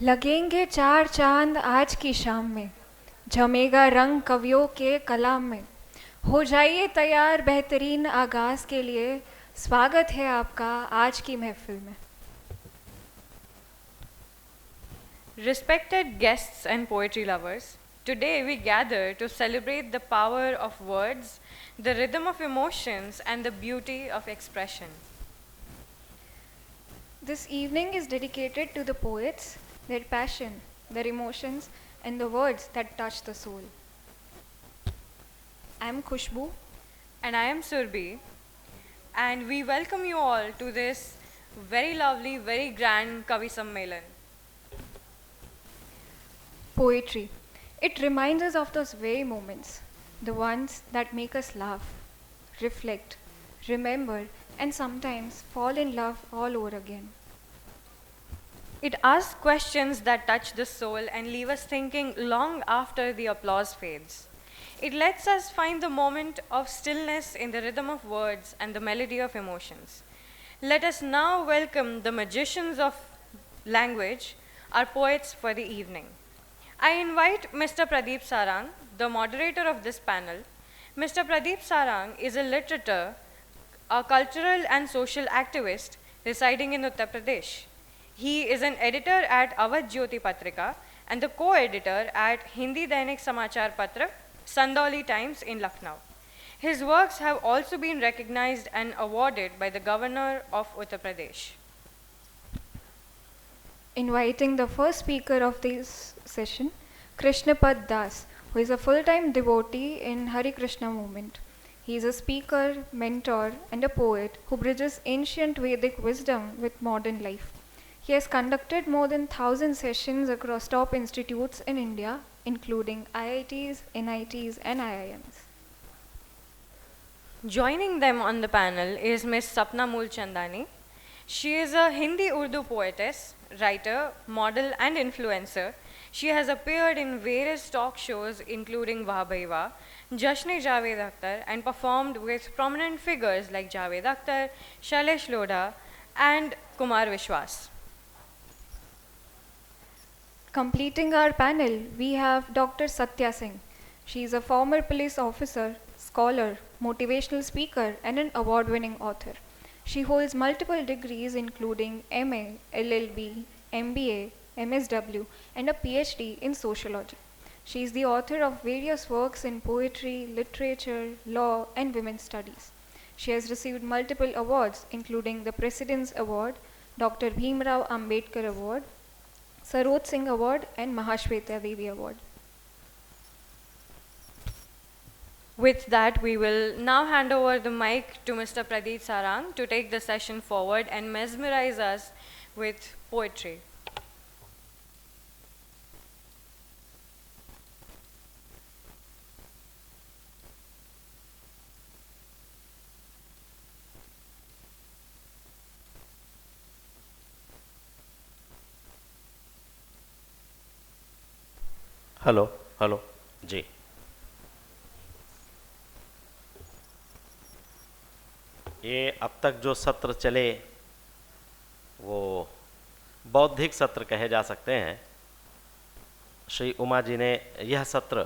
लगेंगे चार चांद आज की शाम में, जमेगा रंग कवियों के कलाम में। हो जाइए तैयार बेहतरीन आगाज़ के लिए, स्वागत है आपका आज की महफिल में। Respected guests and poetry lovers, today we gather to celebrate the power of words, the rhythm of emotions, and the beauty of expression. This evening is dedicated to the poets, their passion, their emotions, and the words that touch the soul. I'm Khushbu. And I am Surbi, and we welcome you all to this very lovely, very grand Kavi Sammelan. Poetry. It reminds us of those very moments, the ones that make us laugh, reflect, remember, and sometimes fall in love all over again. It asks questions that touch the soul and leave us thinking long after the applause fades. It lets us find the moment of stillness in the rhythm of words and the melody of emotions. Let us now welcome the magicians of language, our poets for the evening. I invite Mr. Pradeep Sarang, the moderator of this panel. Mr. Pradeep Sarang is a literator, a cultural and social activist residing in Uttar Pradesh. He is an editor at Awadh Jyoti Patrika and the co-editor at Hindi Dainik Samachar Patra, Sandauli Times in Lucknow. His works have also been recognized and awarded by the Governor of Uttar Pradesh. Inviting the first speaker of this session, Krishnapad Das, who is a full-time devotee in Hare Krishna movement. He is a speaker, mentor, and a poet who bridges ancient Vedic wisdom with modern life. He has conducted more than 1,000 sessions across top institutes in India, including IITs, NITs, and IIMs. Joining them on the panel is Ms. Sapna Mulchandani. She is a Hindi-Urdu poetess, writer, model, and influencer. She has appeared in various talk shows including Wah Bhai Wah, Jashn-e-Javed Akhtar, and performed with prominent figures like Javed Akhtar, Shailesh Lodha, and Kumar Vishwas. Completing our panel, we have Dr. Satya Singh. She is a former police officer, scholar, motivational speaker, and an award-winning author. She holds multiple degrees including MA, LLB, MBA, MSW, and a PhD in sociology. She is the author of various works in poetry, literature, law, and women's studies. She has received multiple awards including the President's Award, Dr. Bhimrao Ambedkar Award, Saroj Singh Award, and Mahashweta Devi Award. With that, we will now hand over the mic to Mr. Pradeep Sarang to take the session forward and mesmerize us with poetry. Hello hello जी। ये अब तक जो सत्र चले वो बौद्धिक सत्र कहे जा सकते हैं। श्री उमा जी ने यह सत्र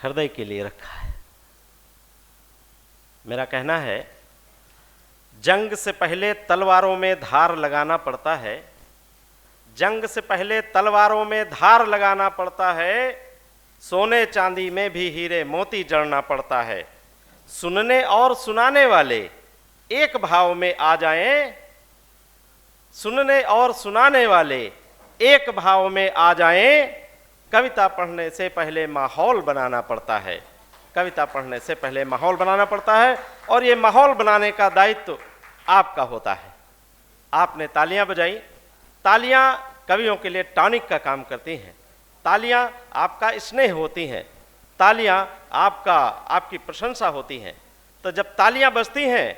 हृदय के लिए रखा है। मेरा कहना है, जंग से पहले तलवारों में धार लगाना पड़ता है, जंग से पहले तलवारों में धार लगाना पड़ता है, सोने चांदी में भी हीरे मोती जड़ना पड़ता है। सुनने और सुनाने वाले एक भाव में आ जाएं, सुनने और सुनाने वाले एक भाव में आ जाएं। कविता पढ़ने से पहले माहौल बनाना पड़ता है, कविता पढ़ने से पहले माहौल बनाना पड़ता है, और ये माहौल बनाने का दायित्व आपका होता है। आपने तालियां बजाई, तालियां कवियों के लिए टॉनिक का काम करती हैं, तालियां आपका स्नेह होती हैं, तालियां आपकी प्रशंसा होती हैं। तो जब तालियां बजती हैं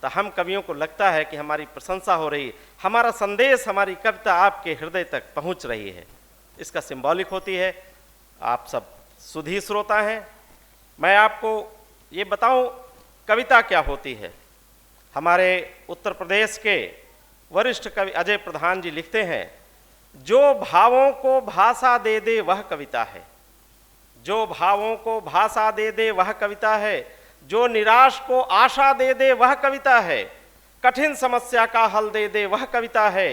तो हम कवियों को लगता है कि हमारी प्रशंसा हो रही, हमारा संदेश, हमारी कविता आपके हृदय तक पहुंच रही है। इसका सिंबॉलिक होती है। आप सब सुधी श्रोता हैं। मैं आपको ये बताऊं कविता क्या होती है। हमारे उत्तर प्रदेश के वरिष्ठ कवि अजय प्रधान जी लिखते हैं जो भावों को भाषा दे दे वह कविता है, जो भावों को भाषा दे दे वह कविता है, जो निराश को आशा दे दे वह कविता है, कठिन समस्या का हल दे दे वह कविता है,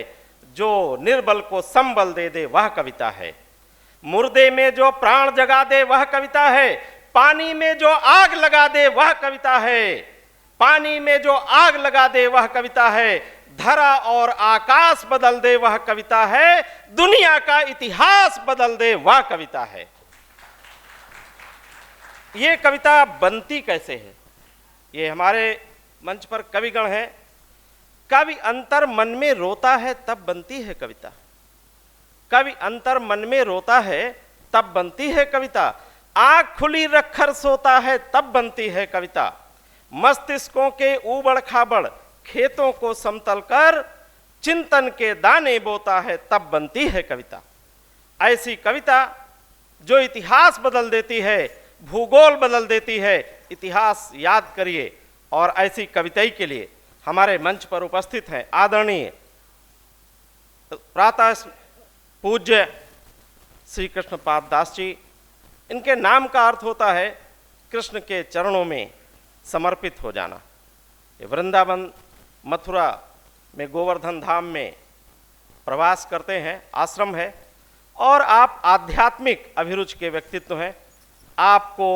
जो निर्बल को संबल दे दे वह कविता है, मुर्दे में जो प्राण जगा दे वह कविता है, पानी में जो आग लगा दे वह कविता है, पानी में जो आग लगा दे वह कविता है, धरा और आकाश बदल दे वह कविता है, दुनिया का इतिहास बदल दे वह कविता है। ये कविता बनती कैसे है? ये हमारे मंच पर कविगण हैं। कवि अंतर मन में रोता है तब बनती है कविता, कवि अंतर मन में रोता है तब बनती है कविता, आंख खुली रखकर सोता है तब बनती है कविता, मस्तिष्कों के ऊबड़ खाबड़ खेतों को समतल कर चिंतन के दाने बोता है तब बनती है कविता। ऐसी कविता जो इतिहास बदल देती है, भूगोल बदल देती है। इतिहास याद करिए। और ऐसी कविताई के लिए हमारे मंच पर उपस्थित हैं आदरणीय प्रातः पूज्य श्री कृष्ण पाद दास जी। इनके नाम का अर्थ होता है कृष्ण के चरणों में समर्पित हो जाना। ये वृंदावन मथुरा में गोवर्धन धाम में प्रवास करते हैं, आश्रम है, और आप आध्यात्मिक अभिरुचि के व्यक्तित्व हैं। आपको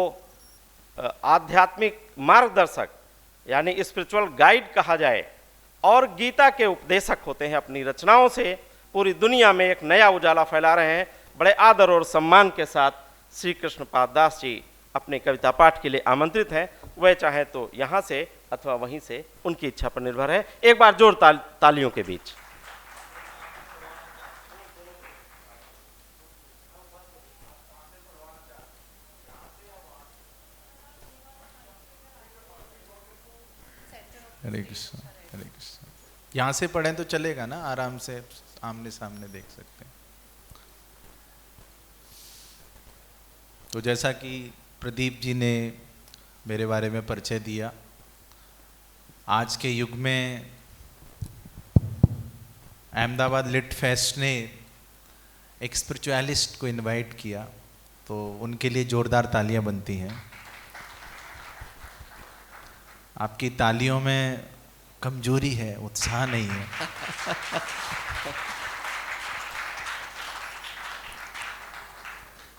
आध्यात्मिक मार्गदर्शक यानी स्पिरिचुअल गाइड कहा जाए और गीता के उपदेशक होते हैं। अपनी रचनाओं से पूरी दुनिया में एक नया उजाला फैला रहे हैं। बड़े आदर और सम्मान के साथ श्री कृष्ण पाद दास जी अपने कविता पाठ के लिए आमंत्रित हैं। वह चाहे तो यहाँ से अथवा वहीं से, उनकी इच्छा पर निर्भर है। एक बार जोर तालियों के बीच। हरे कृष्ण, हरे कृष्ण। यहाँ से पढ़ें तो चलेगा ना, आराम से आमने सामने देख सकते हैं। तो जैसा कि प्रदीप जी ने मेरे बारे में परिचय दिया, आज के युग में अहमदाबाद लिट फेस्ट ने एक स्पिरिचुअलिस्ट को इनवाइट किया, तो उनके लिए जोरदार तालियां बनती हैं। आपकी तालियों में कमजोरी है, उत्साह नहीं है।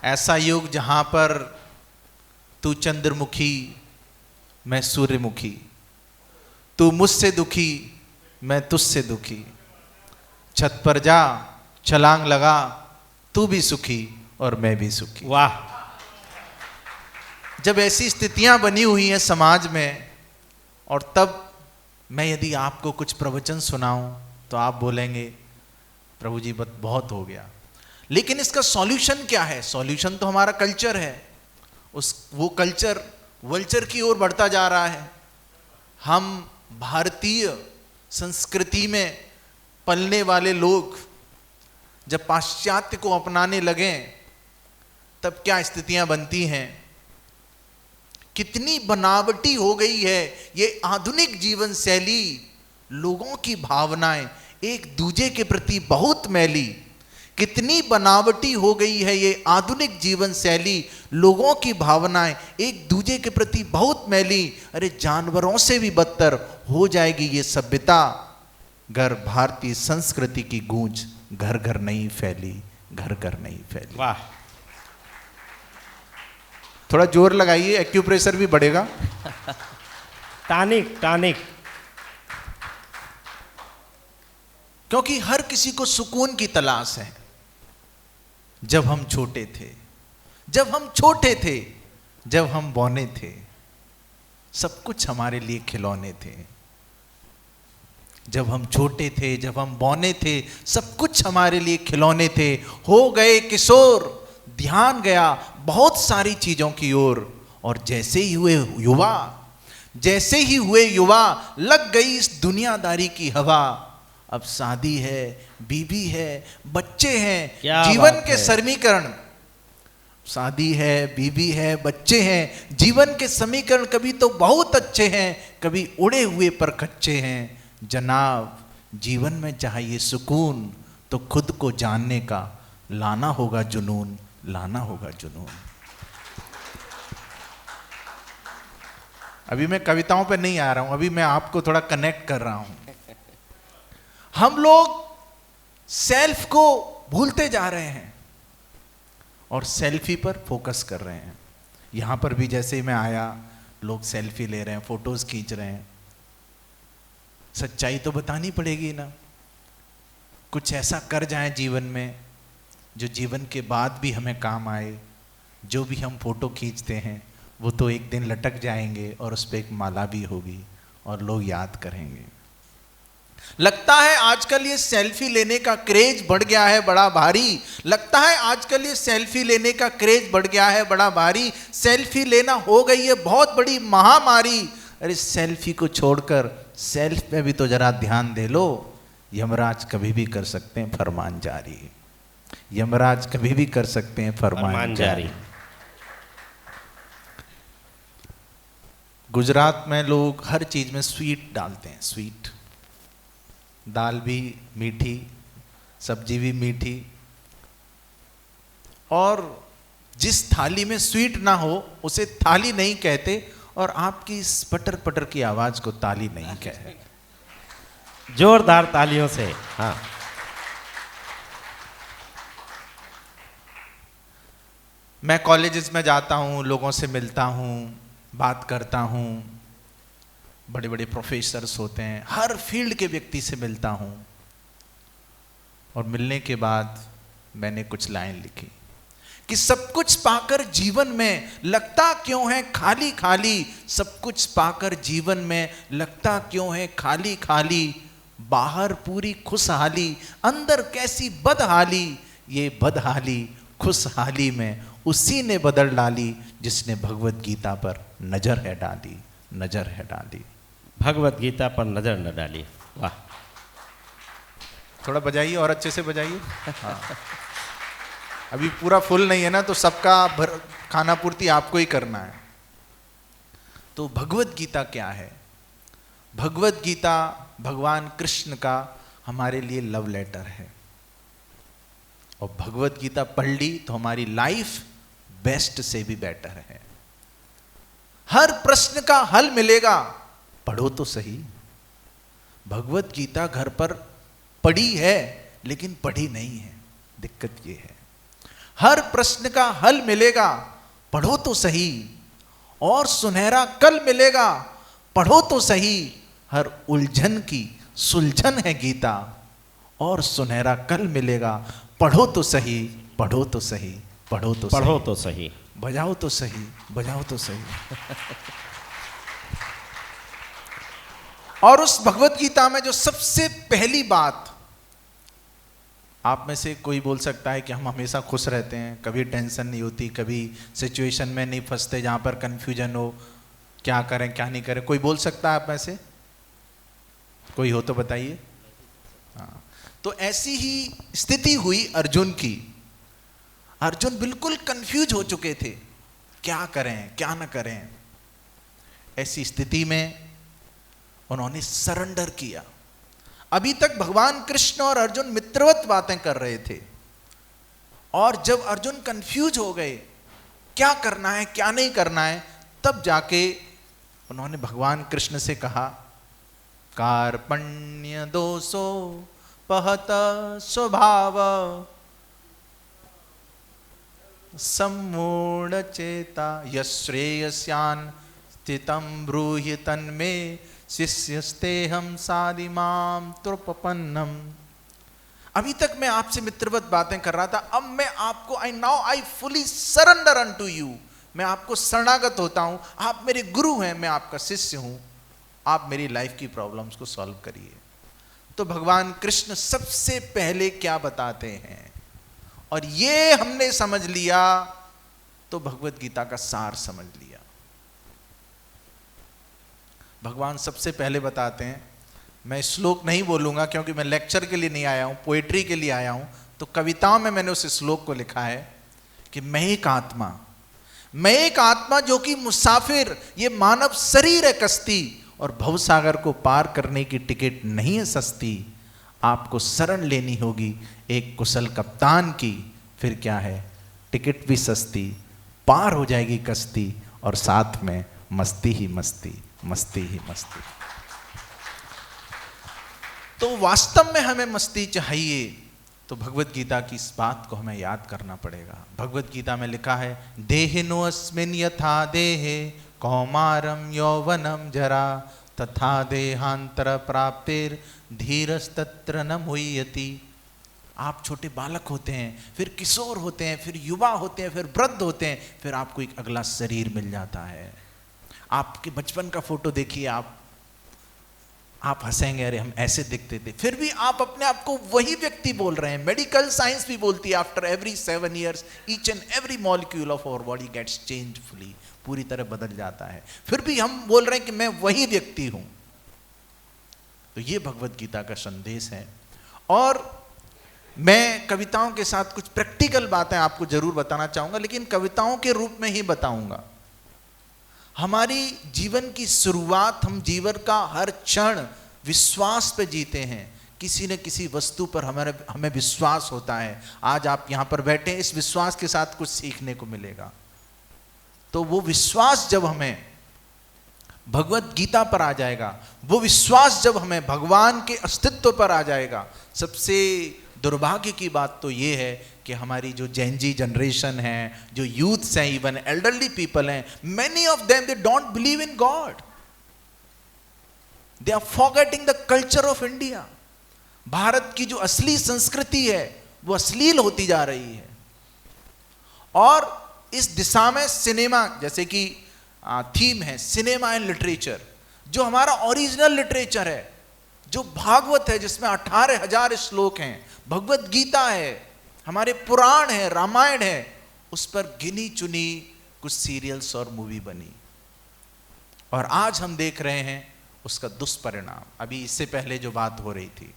ऐसा युग जहां पर तू चंद्रमुखी मैं सूर्यमुखी, तू मुझसे दुखी मैं तुझसे दुखी, छत पर जा छलांग लगा तू भी सुखी और मैं भी सुखी। वाह! जब ऐसी स्थितियां बनी हुई हैं समाज में, और तब मैं यदि आपको कुछ प्रवचन सुनाऊं तो आप बोलेंगे प्रभु जी बहुत हो गया। लेकिन इसका सॉल्यूशन क्या है? सॉल्यूशन तो हमारा कल्चर है। वो कल्चर वल्चर की ओर बढ़ता जा रहा है। हम भारतीय संस्कृति में पलने वाले लोग जब पाश्चात्य को अपनाने लगे तब क्या स्थितियां बनती हैं। कितनी बनावटी हो गई है ये आधुनिक जीवन शैली। लोगों की भावनाएं एक दूजे के प्रति बहुत मैली। कितनी बनावटी हो गई है ये आधुनिक जीवन शैली। लोगों की भावनाएं एक दूजे के प्रति बहुत मैली। अरे जानवरों से भी बदतर हो जाएगी ये सभ्यता घर भारतीय संस्कृति की गूंज घर घर नहीं फैली, घर घर नहीं फैली। वाह! थोड़ा जोर लगाइए, एक्यूप्रेशर भी बढ़ेगा। Tonic tonic. क्योंकि हर किसी को सुकून की तलाश है। जब हम छोटे थे, जब हम छोटे थे, जब हम बौने थे, सब कुछ हमारे लिए खिलौने थे। जब हम छोटे थे, जब हम बौने थे, सब कुछ हमारे लिए खिलौने थे। हो गए किशोर, ध्यान गया बहुत सारी चीजों की ओर, और जैसे ही हुए युवा, जैसे ही हुए युवा, लग गई इस दुनियादारी की हवा। अब शादी है, बीबी है, बच्चे हैं, जीवन के समीकरण। शादी है, बीबी है, बच्चे हैं, जीवन के समीकरण कभी तो बहुत अच्छे हैं, कभी उड़े हुए पर कच्चे हैं। जनाब जीवन में चाहिए सुकून, तो खुद को जानने का लाना होगा जुनून, लाना होगा जुनून। अभी मैं कविताओं पे नहीं आ रहा हूं, अभी मैं आपको थोड़ा कनेक्ट कर रहा हूं। हम लोग सेल्फ को भूलते जा रहे हैं और सेल्फी पर फोकस कर रहे हैं। यहां पर भी जैसे ही मैं आया, लोग सेल्फी ले रहे हैं, फोटोज खींच रहे हैं। सच्चाई तो बतानी पड़ेगी ना, कुछ ऐसा कर जाएं जीवन में जो जीवन के बाद भी हमें काम आए। जो भी हम फोटो खींचते हैं वो तो एक दिन लटक जाएंगे और उस पर एक माला भी होगी और लोग याद करेंगे। लगता है आजकल ये सेल्फी लेने का क्रेज बढ़ गया है बड़ा भारी। लगता है आजकल ये सेल्फी लेने का क्रेज बढ़ गया है बड़ा भारी। सेल्फी लेना हो गई है बहुत बड़ी महामारी। अरे सेल्फी को छोड़कर सेल्फ पे भी तो जरा ध्यान दे लो। यमराज कभी भी कर सकते हैं फरमान जारी। यमराज कभी भी कर सकते हैं फरमान जारी। गुजरात में लोग हर चीज में स्वीट डालते हैं। स्वीट, दाल भी मीठी, सब्जी भी मीठी, और जिस थाली में स्वीट ना हो उसे थाली नहीं कहते, और आपकी इस पटर पटर की आवाज को ताली नहीं कहते। जोरदार तालियों से। हाँ, मैं कॉलेजेस में जाता हूँ, लोगों से मिलता हूँ, बात करता हूँ। बड़े बड़े प्रोफेसर्स होते हैं, हर फील्ड के व्यक्ति से मिलता हूँ, और मिलने के बाद मैंने कुछ लाइन लिखी कि सब कुछ पाकर जीवन में लगता क्यों है खाली खाली। सब कुछ पाकर जीवन में लगता क्यों है खाली खाली। बाहर पूरी खुशहाली, अंदर कैसी बदहाली। ये बदहाली खुशहाली में उसी ने बदल डाली जिसने भगवत गीता पर नजर है डाली, नजर है डाली। भगवत गीता पर नजर न डाली। वाह, थोड़ा बजाइए और अच्छे से बजाइए। हाँ, अभी पूरा फुल नहीं है ना, तो सबका खाना पूर्ति आपको ही करना है। तो भगवत गीता क्या है? भगवत गीता भगवान कृष्ण का हमारे लिए लव लेटर है, और भगवत गीता पढ़ ली तो हमारी लाइफ बेस्ट से भी बेटर है। हर प्रश्न का हल मिलेगा, पढ़ो तो सही। भगवत गीता घर पर पढ़ी है लेकिन पढ़ी नहीं है, दिक्कत ये है। हर प्रश्न का हल मिलेगा, पढ़ो तो सही। और सुनहरा कल मिलेगा, पढ़ो तो सही। हर उलझन की सुलझन है गीता, और सुनहरा कल मिलेगा, पढ़ो तो सही, पढ़ो तो सही, पढ़ो तो पढ़ो सही। तो सही। बजाओ तो सही, बजाओ तो सही। और उस भगवत गीता में जो सबसे पहली बात, आप में से कोई बोल सकता है कि हम हमेशा खुश रहते हैं, कभी टेंशन नहीं होती, कभी सिचुएशन में नहीं फंसते जहां पर कंफ्यूजन हो, क्या करें क्या नहीं करें। कोई बोल सकता है आप में से? कोई हो तो बताइए। हाँ, तो ऐसी ही स्थिति हुई अर्जुन की। अर्जुन बिल्कुल कंफ्यूज हो चुके थे, क्या करें क्या न करें। ऐसी स्थिति में उन्होंने सरेंडर किया। अभी तक भगवान कृष्ण और अर्जुन मित्रवत बातें कर रहे थे, और जब अर्जुन कंफ्यूज हो गए क्या करना है क्या नहीं करना है, तब जाके उन्होंने भगवान कृष्ण से कहा, कार्पण्य दोषो पहत स्वभाव सम्मूढ़ चेता यश्रेयस्यान् स्थितं ब्रूहि तन्मे शिष्यस्तेहं सादिमाम त्रुपपन्नम। अभी तक मैं आपसे मित्रवत बातें कर रहा था, अब मैं आपको I fully surrender unto you. मैं आपको शरणागत होता हूं, आप मेरे गुरु हैं, मैं आपका शिष्य हूं, आप मेरी लाइफ की प्रॉब्लम्स को सॉल्व करिए। तो भगवान कृष्ण सबसे पहले क्या बताते हैं, और ये हमने समझ लिया तो भगवत गीता का सार समझ लिया। भगवान सबसे पहले बताते हैं, मैं श्लोक नहीं बोलूंगा क्योंकि मैं लेक्चर के लिए नहीं आया हूं, पोएट्री के लिए आया हूं, तो कविताओं में मैंने उस श्लोक को लिखा है कि मैं एक आत्मा जो कि मुसाफिर, ये मानव शरीर है कश्ती, और भवसागर को पार करने की टिकट नहीं है सस्ती। आपको शरण लेनी होगी एक कुशल कप्तान की, फिर क्या है, टिकट भी सस्ती, पार हो जाएगी कश्ती, और साथ में मस्ती ही मस्ती, मस्ती ही मस्ती। तो वास्तव में हमें मस्ती चाहिए तो भगवत गीता की इस बात को हमें याद करना पड़ेगा। भगवत गीता में लिखा है, देहिनोऽस्मिन् यथा देहे कौमारम यौवनम जरा तथा देहांतर प्राप्तिर धीरस्तत्र न मुह्यति। आप छोटे बालक होते हैं, फिर किशोर होते हैं, फिर युवा होते हैं, फिर वृद्ध होते हैं, फिर आपको एक अगला शरीर मिल जाता है। आपके बचपन का फोटो देखिए, आप हंसेंगे, अरे हम ऐसे दिखते थे, फिर भी आप अपने आप को वही व्यक्ति बोल रहे हैं। मेडिकल साइंस भी बोलती है, after every 7 years each and every molecule of our body gets change fully, पूरी तरह बदल जाता है, फिर भी हम बोल रहे हैं कि मैं वही व्यक्ति हूं। तो ये भगवत गीता का संदेश है। और मैं कविताओं के साथ कुछ प्रैक्टिकल बातें आपको जरूर बताना चाहूंगा, लेकिन कविताओं के रूप में ही बताऊंगा। हमारी जीवन की शुरुआत, हम जीवन का हर क्षण विश्वास पे जीते हैं। किसी न किसी वस्तु पर हमें विश्वास होता है। आज आप यहां पर बैठे हैं, इस विश्वास के साथ कुछ सीखने को मिलेगा। तो वो विश्वास जब हमें भगवत गीता पर आ जाएगा, वो विश्वास जब हमें भगवान के अस्तित्व पर आ जाएगा, सबसे दुर्भाग्य की बात तो ये है कि हमारी जो जेनजी जनरेशन है, जो यूथ्स हैं, इवन एल्डरली पीपल हैं, many of them they don't believe in god, they are forgetting the culture of India. Bharat की जो असली संस्कृति है वो अश्लील होती जा रही है। और इस दिशा में सिनेमा, जैसे कि थीम है सिनेमा एंड लिटरेचर, जो हमारा ओरिजिनल लिटरेचर है, जो भागवत है जिसमें 18,000 श्लोक हैं, भगवत गीता है, हमारे पुराण है, रामायण है, उस पर गिनी चुनी कुछ सीरियल्स और मूवी बनी। और आज हम देख रहे हैं उसका दुष्परिणाम। अभी इससे पहले जो बात हो रही थी,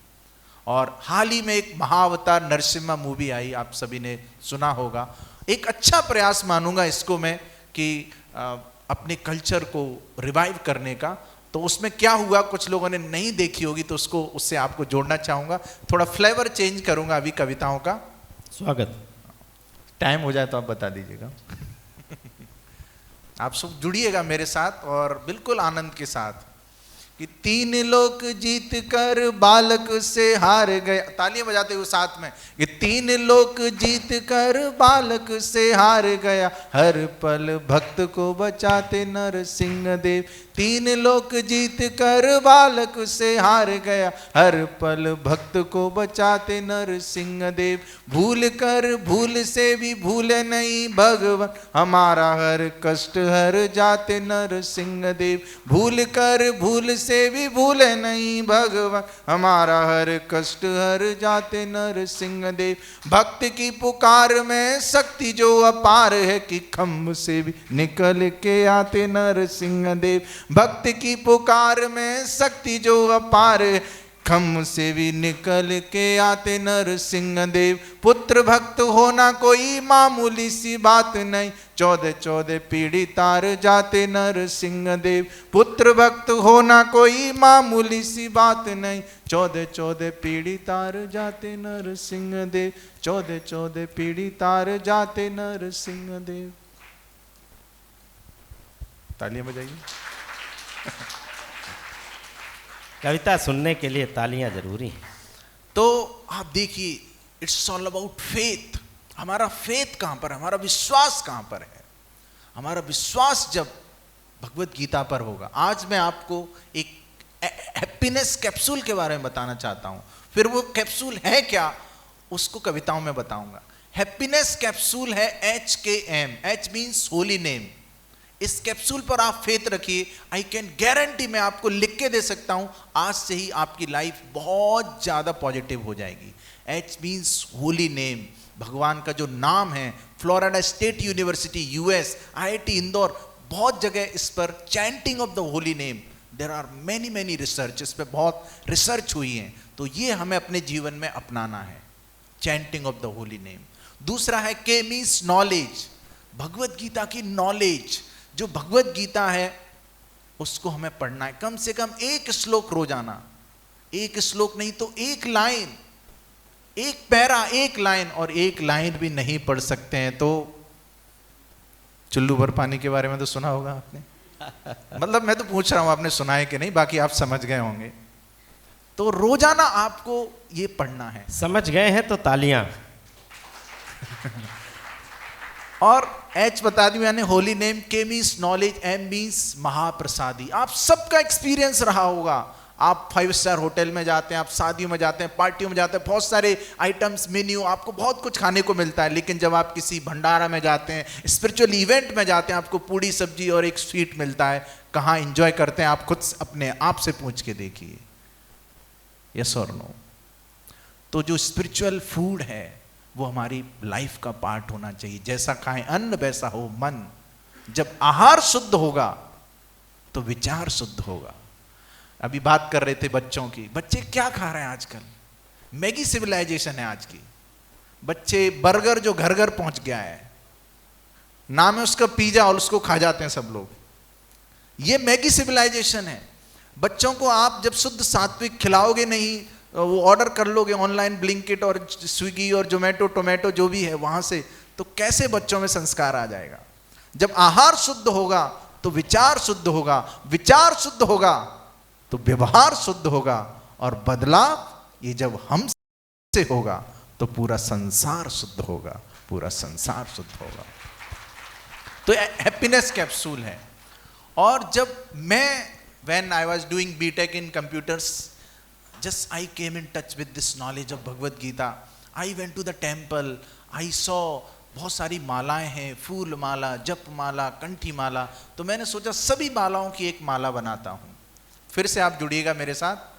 और हाल ही में एक महाअवतार नरसिम्हा मूवी आई, आप सभी ने सुना होगा। एक अच्छा प्रयास मानूंगा इसको मैं कि अपने कल्चर को रिवाइव करने का। तो उसमें क्या हुआ, कुछ लोगों ने नहीं देखी होगी, तो उससे आपको जोड़ना चाहूंगा। थोड़ा फ्लेवर चेंज करूंगा अभी कविताओं का। स्वागत। टाइम हो जाए तो आप बता दीजिएगा। आप सब जुड़िएगा मेरे साथ और बिल्कुल आनंद के साथ। कि 3 लोक जीत कर बालक से हार गया, तालियां बजाते हुए साथ में, कि 3 लोक जीत कर बालक से हार गया, हर पल भक्त को बचाते नरसिंह देव। 3 लोक जीत कर बालक से हार गया, हर पल भक्त को बचाते नरसिंह देव। भूल कर भूल से भी भूले नहीं भगवान, हमारा हर कष्ट हर जाते नरसिंह देव। भूल कर भूल से भी भूले नहीं भगवान, हमारा हर कष्ट हर जाते नरसिंह देव। भक्त की पुकार में शक्ति जो अपार है, कि खम्भ से भी निकल के आते नरसिंह देव। भक्त की पुकार में शक्ति जो अपार है, खम्भ से भी निकल के आते नरसिंह देव। पुत्र भक्त होना कोई मामूली सी बात नहीं, 14 पीढ़ी तार जाते नरसिंह देव। पुत्र भक्त होना कोई मामूली सी बात नहीं, 14 पीढ़ी तार जाते नरसिंह देव। 14 पीढ़ी तार जाते नरसिंह देव। तालियां बजाइए। कविता सुनने के लिए तालियां जरूरी हैं। तो आप देखिए, इट्स ऑल अबाउट फेथ। हमारा फेथ कहां पर है, हमारा विश्वास कहां पर है। हमारा विश्वास जब भगवत गीता पर होगा। आज मैं आपको एक हैप्पीनेस कैप्सूल के बारे में बताना चाहता हूं, फिर वो कैप्सूल है क्या उसको कविताओं में बताऊंगा। हैप्पीनेस कैप्सूल है HKM, H means holy name. इस कैप्सूल पर आप फेथ रखिए, आई कैन गारंटी, मैं आपको लिख के दे सकता हूं, आज से ही आपकी लाइफ बहुत ज्यादा पॉजिटिव हो जाएगी। H मीन्स होली नेम, भगवान का जो नाम है। Florida state university, US, IIT Indore, बहुत जगह इस पर chanting of the holy name, there are many research, इस पर बहुत रिसर्च हुई है। तो ये हमें अपने जीवन में अपनाना है, chanting of the holy name. दूसरा है K means knowledge, Bhagavad Gita की नॉलेज। जो भगवत गीता है उसको हमें पढ़ना है, कम से कम 1 श्लोक रोजाना, एक श्लोक नहीं तो एक लाइन, एक पैरा, एक लाइन, और एक लाइन भी नहीं पढ़ सकते हैं तो चुल्लू भर पानी के बारे में तो सुना होगा आपने। मतलब मैं तो पूछ रहा हूं आपने सुना है कि नहीं, बाकी आप समझ गए होंगे। तो रोजाना आपको ये पढ़ना है। समझ गए हैं तो तालियां। और एच बता दी मैंने, होली नेम, के मीन्स नॉलेज, एम मीन्स महाप्रसादी। आप सबका एक्सपीरियंस रहा होगा, आप 5 स्टार होटल में जाते हैं, आप शादियों में जाते हैं, पार्टियों में जाते हैं, बहुत सारे आइटम्स, मेन्यू, आपको बहुत कुछ खाने को मिलता है। लेकिन जब आप किसी भंडारा में जाते हैं, स्पिरिचुअल इवेंट में जाते हैं, आपको पूड़ी सब्जी और एक स्वीट मिलता है, कहाँ एंजॉय करते हैं? आप खुद अपने आप से पूछ के देखिए, यस और नो। तो जो स्पिरिचुअल फूड है वो हमारी लाइफ का पार्ट होना चाहिए। जैसा खाएं अन्न वैसा हो मन। जब आहार शुद्ध होगा तो विचार शुद्ध होगा। अभी बात कर रहे थे बच्चों की, बच्चे क्या खा रहे हैं आजकल? मैगी सिविलाइजेशन है आज की। बच्चे बर्गर जो घर घर पहुंच गया है, नाम है उसका पिज्जा, और उसको खा जाते हैं सब लोग। ये मैगी सिविलाइजेशन है। बच्चों को आप जब शुद्ध सात्विक खिलाओगे नहीं, वो ऑर्डर कर लोगे ऑनलाइन, ब्लिंकिट और स्विगी और जोमेटो टोमेटो जो भी है वहां से, तो कैसे बच्चों में संस्कार आ जाएगा? जब आहार शुद्ध होगा तो विचार शुद्ध होगा, विचार शुद्ध होगा तो व्यवहार शुद्ध होगा, और बदलाव ये जब हम से होगा तो पूरा संसार शुद्ध होगा, पूरा संसार शुद्ध होगा। तो हैप्पीनेस कैप्सूल है। और जब मैं when I was doing BTech in computers, just I came in touch with this knowledge of Bhagavad Gita. I went to the temple, I saw बहुत सारी मालाएं हैं, फूल माला, जप माला, कंठी माला। तो मैंने सोचा सभी मालाओं की एक माला बनाता हूं। फिर से आप जुड़िएगा मेरे साथ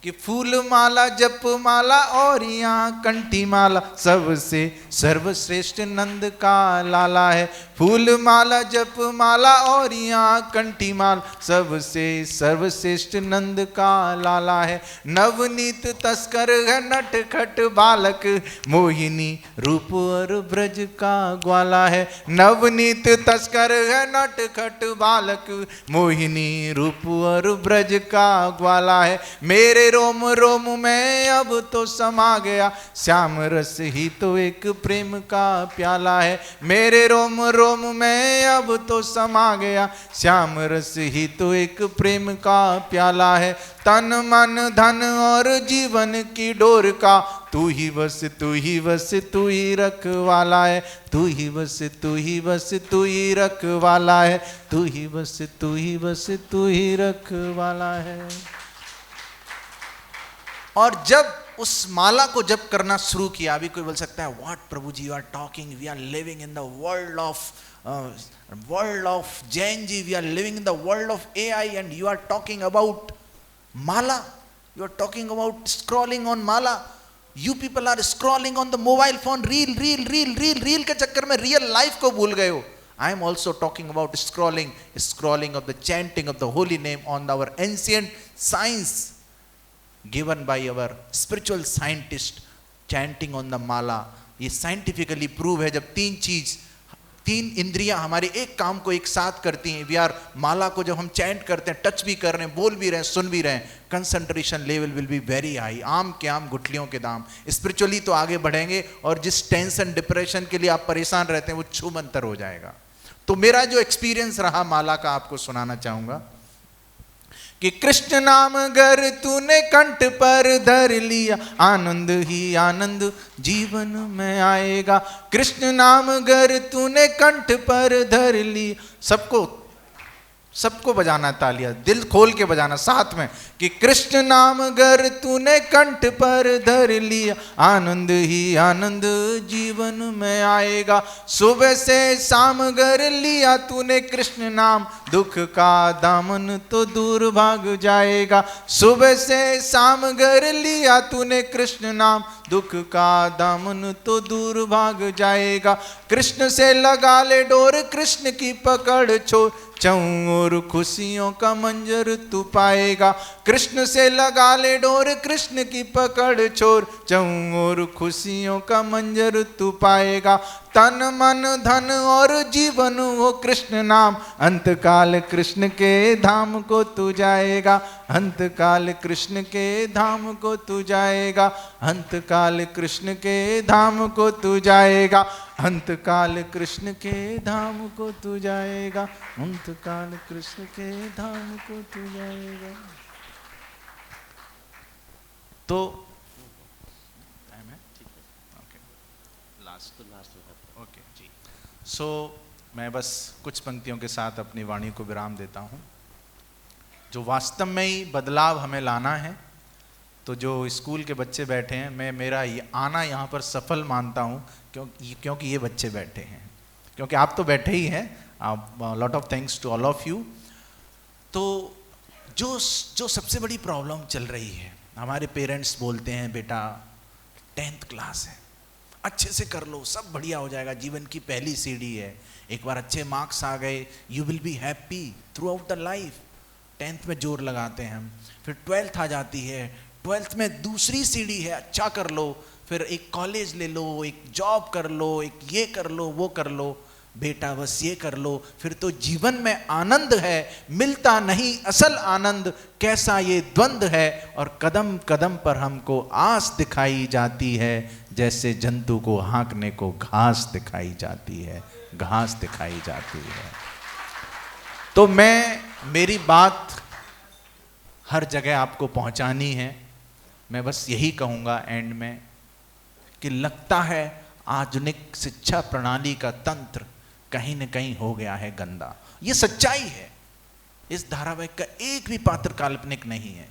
कि फूल माला, जप माला और यहाँ कंठी माला, सबसे सर्वश्रेष्ठ नंद का लाला है। फूल माला, जप माला और यहाँ कंठी माला, सबसे सर्वश्रेष्ठ नंद का लाला है। नवनीत तस्कर है नटखट बालक, मोहिनी रूप और ब्रज का ग्वाला है। नवनीत तस्कर है नटखट बालक, मोहिनी रूप और ब्रज का ग्वाला है। मेरे रोम रोम में अब तो समा गया, श्याम रस ही तो एक प्रेम का प्याला है। मेरे रोम रोम में अब तो समा गया, श्याम रस ही तो एक प्रेम का प्याला है। तन मन धन और जीवन की डोर का, तू ही बस तू ही बस तू ही रखवाला है। तू ही बस तू ही बस तू ही रखवाला है। तू ही बस तू ही बस तू ही रखवाला है। और जब उस माला को जप करना शुरू किया, अभी कोई बोल सकता है what Prabhu ji you are talking, we are living in the world of Gen Z, we are living in the world of AI and you are talking about माला, you are talking about scrolling on माला। You people are scrolling on the mobile phone, reel reel reel reel reel के चक्कर में real life को भूल गए हो। I am also talking about scrolling of the chanting of the holy name on our ancient science given by our spiritual scientist, chanting on the mala। ये scientifically prove है, जब तीन इंद्रियां हमारे एक काम को एक साथ करती हैं, वी आर माला को जब हम चैंट करते हैं, टच भी कर रहे हैं, बोल भी रहे हैं, सुन भी रहे हैं, concentration level will be very high. आम के आम गुठलियों के दाम। स्पिरिचुअली तो आगे बढ़ेंगे, और जिस टेंशन डिप्रेशन के लिए आप परेशान रहते हैं वो छूमंतर हो जाएगा। तो मेरा जो एक्सपीरियंस रहा माला का आपको सुनाना चाहूंगा कि कृष्ण नाम गर तूने कंठ पर धर लिया, आनंद ही आनंद जीवन में आएगा। कृष्ण नाम गर तूने कंठ पर धर लिया। सबको बजाना तालियां, दिल खोल के बजाना साथ में कि कृष्ण नाम गर तूने कंठ पर धर लिया, आनंद ही आनंद जीवन में आएगा। सुबह से शाम गर लिया तूने कृष्ण नाम, दुख का दामन तो दूर भाग जाएगा। सुबह से शाम गर लिया तूने कृष्ण नाम, दुख का दामन तो दूर भाग जाएगा। कृष्ण से लगा ले डोर, कृष्ण की पकड़ छोड़, चौं और खुशियों का मंजर तू पाएगा। कृष्ण से लगा ले डोर, कृष्ण की पकड़ छोड़, चौं और खुशियों का मंजर तू पाएगा। तन मन धन और जीवन हो कृष्ण नाम, अंतकाल कृष्ण के धाम को तू जाएगा, अंतकाल कृष्ण के धाम को तू जाएगा, अंतकाल कृष्ण के धाम को तू जाएगा, अंतकाल कृष्ण के धाम को तू जाएगा, अंतकाल कृष्ण के धाम को तू जाएगा। तो टाइम है, ठीक है, ओके, लास्ट ओके जी। सो मैं बस कुछ पंक्तियों के साथ अपनी वाणी को विराम देता हूँ। जो वास्तव में ही बदलाव हमें लाना है, तो जो स्कूल के बच्चे बैठे हैं, मैं मेरा आना यहाँ पर सफल मानता हूँ, क्योंकि ये बच्चे बैठे हैं, क्योंकि आप तो बैठे ही हैं। Lot of thanks to all of you. तो जो सबसे बड़ी प्रॉब्लम चल रही है, हमारे पेरेंट्स बोलते हैं बेटा 10th क्लास है, अच्छे से कर लो, सब बढ़िया हो जाएगा, जीवन की पहली सीढ़ी है, एक बार अच्छे मार्क्स आ गए you will be happy through out the life. 10th में जोर लगाते हैं हम, फिर 12th आ जाती है, 12th में दूसरी सीढ़ी है, अच्छा कर लो, फिर एक कॉलेज ले लो, एक जॉब कर लो, एक ये कर लो, वो कर लो, बेटा बस ये कर लो, फिर तो जीवन में आनंद है, मिलता नहीं असल आनंद, कैसा ये द्वंद्व है। और कदम कदम पर हमको आस दिखाई जाती है, जैसे जंतु को हाँकने को घास दिखाई जाती है, घास दिखाई जाती है। तो मेरी बात हर जगह आपको पहुंचानी है। मैं बस यही कहूँगा एंड में कि लगता है आधुनिक शिक्षा प्रणाली का तंत्र कहीं न कहीं हो गया है गंदा। ये सच्चाई है। इस धारावाहिक का एक भी पात्र काल्पनिक नहीं है।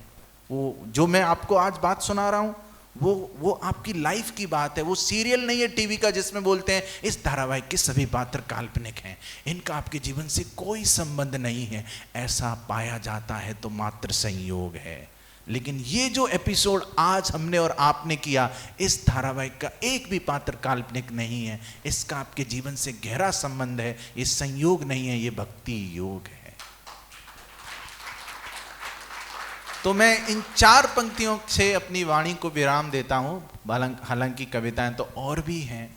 वो जो मैं आपको आज बात सुना रहा हूं वो आपकी लाइफ की बात है। वो सीरियल नहीं है टीवी का जिसमें बोलते हैं इस धारावाहिक के सभी पात्र काल्पनिक हैं, इनका आपके जीवन से कोई संबंध नहीं है। ऐसा पाया जाता है तो मात्र संयोग है। लेकिन ये जो एपिसोड आज हमने और आपने किया, इस धारावाहिक का एक भी पात्र काल्पनिक नहीं है। इसका आपके जीवन से गहरा संबंध है। ये संयोग नहीं है, ये भक्ति योग है। तो मैं इन 4 पंक्तियों से अपनी वाणी को विराम देता हूं। हालांकि कविताएं तो और भी हैं